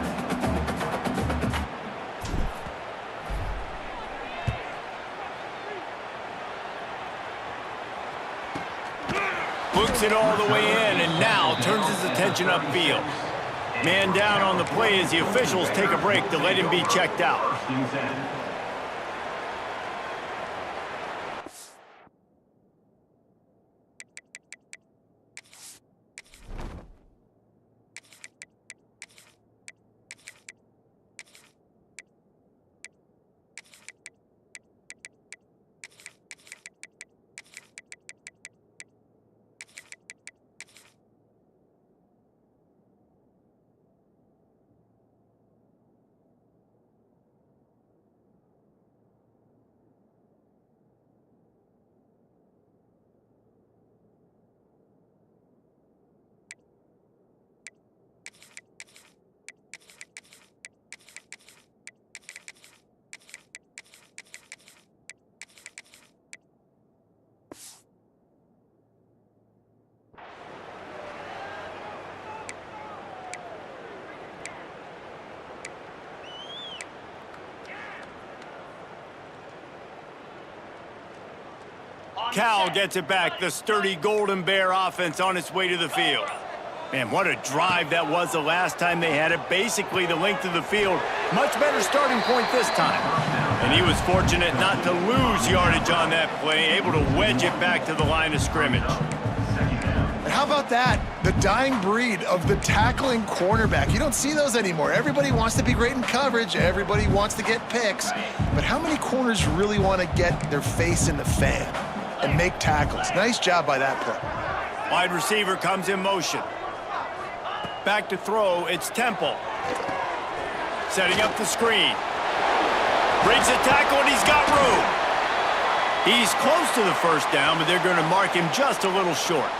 Books it all the way in and now turns his attention upfield. Man down on the play as the officials take a break to let him be checked out. First and 10. Cal gets it back. The sturdy Golden Bear offense on its way to the field. Man, what a drive that was the last time they had it. Basically the length of the field. Much better starting point this time. And he was fortunate not to lose yardage on that play, able to wedge it back to the line of scrimmage. And how about that? The dying breed of the tackling cornerback. You don't see those anymore. Everybody wants to be great in coverage. Everybody wants to get picks. But how many corners really want to get their face in the fan and make tackles? Nice job by that play. Wide receiver comes in motion. Back to throw, it's Temple. Setting up the screen. Breaks a tackle and he's got room. He's close to the first down, but they're going to mark him just a little short.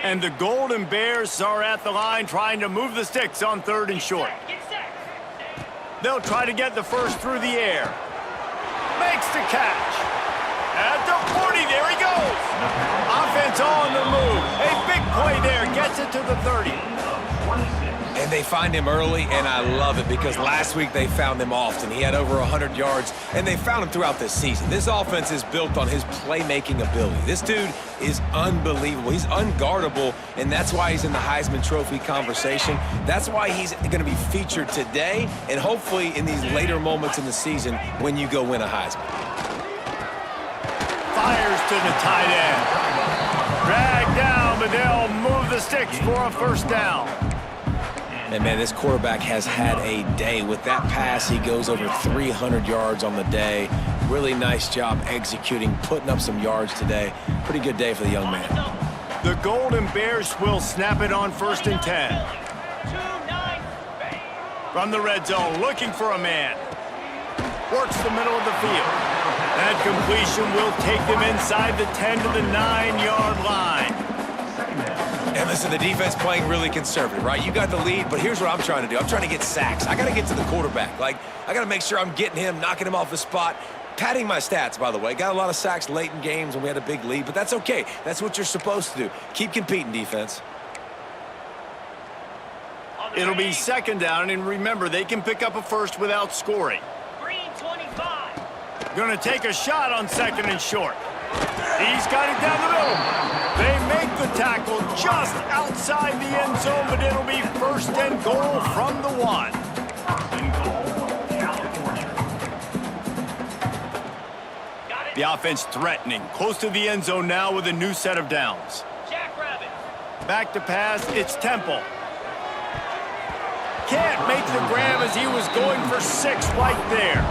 And the Golden Bears are at the line trying to move the sticks on 3rd and short. They'll try to get the first through the air. Makes the catch. At the 40, there he goes. Offense on the move. A big play there, gets it to the 30. And they find him early, and I love it because last week they found him often. He had over 100 yards, and they found him throughout this season. This offense is built on his playmaking ability. This dude is unbelievable. He's unguardable, and that's why he's in the Heisman Trophy conversation. That's why he's going to be featured today and hopefully in these later moments in the season when you go win a Heisman. Fires to the tight end. Dragged down, but they'll move the sticks for a first down. And, man, this quarterback has had a day. With that pass, he goes over 300 yards on the day. Really nice job executing, putting up some yards today. Pretty good day for the young man. The Golden Bears will snap it on 1st and 10. From the red zone, looking for a man. Works the middle of the field. That completion will take them inside the 10 to the 9-yard line. And listen, the defense playing really conservative, right? You got the lead, but here's what I'm trying to do. I'm trying to get sacks. I got to get to the quarterback. Like, I got to make sure I'm getting him, knocking him off the spot. Padding my stats, by the way. Got a lot of sacks late in games when we had a big lead, but that's okay. That's what you're supposed to do. Keep competing, defense. It'll be 2nd down, and remember, they can pick up a first without scoring. Green 25. Going to take a shot on 2nd and short. He's got it down the middle. They make the tackle just outside the end zone, but it'll be 1st and goal from the 1. The offense threatening, close to the end zone now with a new set of downs. Jackrabbit. Back to pass, it's Temple. Can't make the grab as he was going for 6 right there.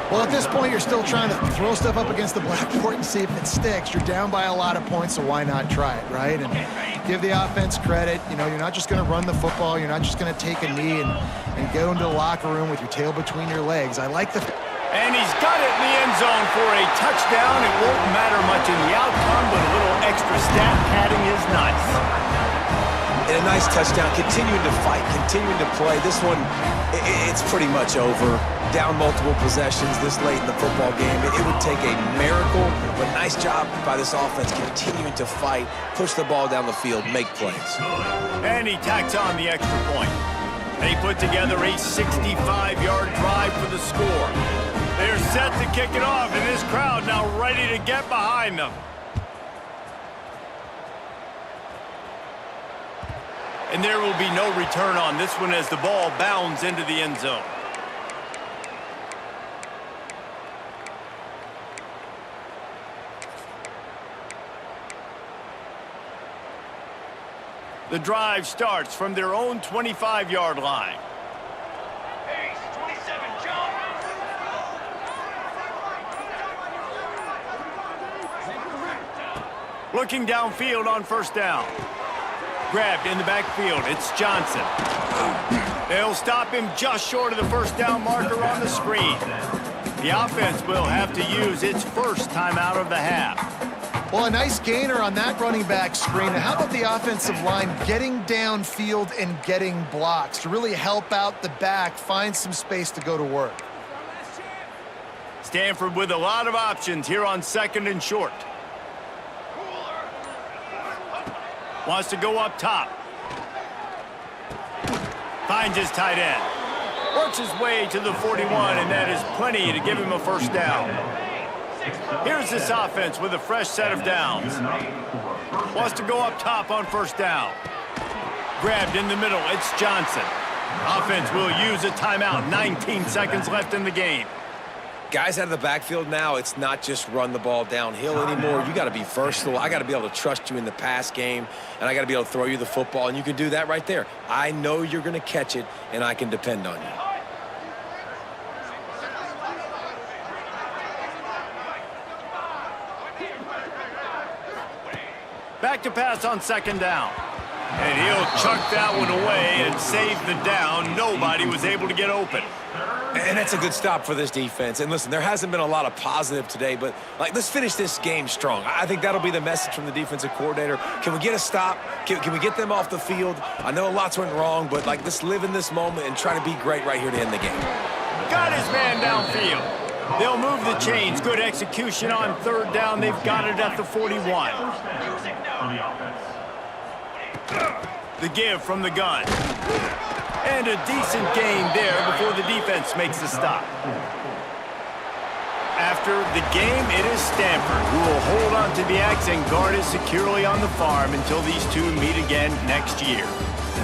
Well, at this point, you're still trying to throw stuff up against the blackboard and see if it sticks. You're down by a lot of points, so why not try it, right? And give the offense credit. You know, you're not just going to run the football. You're not just going to take a knee and go into the locker room with your tail between your legs. I like the... And he's got it in the end zone for a touchdown. It won't matter much in the outcome, but a little extra stat padding is nice. And a nice touchdown, continuing to fight, continuing to play. This one, it's pretty much over. Down multiple possessions this late in the football game. It would take a miracle, but nice job by this offense continuing to fight, push the ball down the field, make plays. And he tacks on the extra point. They put together a 65-yard drive for the score. They're set to kick it off, and this crowd now ready to get behind them. And there will be no return on this one as the ball bounds into the end zone. The drive starts from their own 25-yard line. Ace, 27, jump. Looking downfield on first down. Grabbed in the backfield. It's Johnson. They'll stop him just short of the first down marker on the screen. The offense will have to use its first timeout of the half. Well, a nice gainer on that running back screen. How about the offensive line getting downfield and getting blocks to really help out the back, find some space to go to work? Stanford with a lot of options here on second and short. Wants to go up top. Finds his tight end. Works his way to the 41, and that is plenty to give him a first down. Here's this offense with a fresh set of downs. Wants to go up top on first down. Grabbed in the middle, it's Johnson. Offense will use a timeout. 19 seconds left in the game. Guys out of the backfield now, it's not just run the ball downhill anymore. You got to be versatile. I got to be able to trust you in the pass game, and I got to be able to throw you the football, and you can do that right there. I know you're going to catch it, and I can depend on you. Back to pass on second down. And he'll chuck that one away and save the down. Nobody was able to get open. And that's a good stop for this defense. And listen, there hasn't been a lot of positive today, but let's finish this game strong. I think that'll be the message from the defensive coordinator. Can we get a stop? Can we get them off the field? I know lots went wrong, but let's live in this moment and try to be great right here to end the game. Got his man downfield. They'll move the chains. Good execution on third down. They've got it at the 41. The give from the gun. And a decent gain there before the defense makes the stop. After the game, it is Stanford who will hold on to the axe and guard it securely on the farm until these two meet again next year.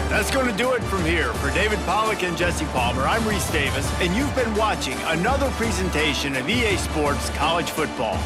That's going to do it from here. For David Pollack and Jesse Palmer, I'm Reese Davis, and you've been watching another presentation of EA Sports College Football.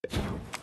it.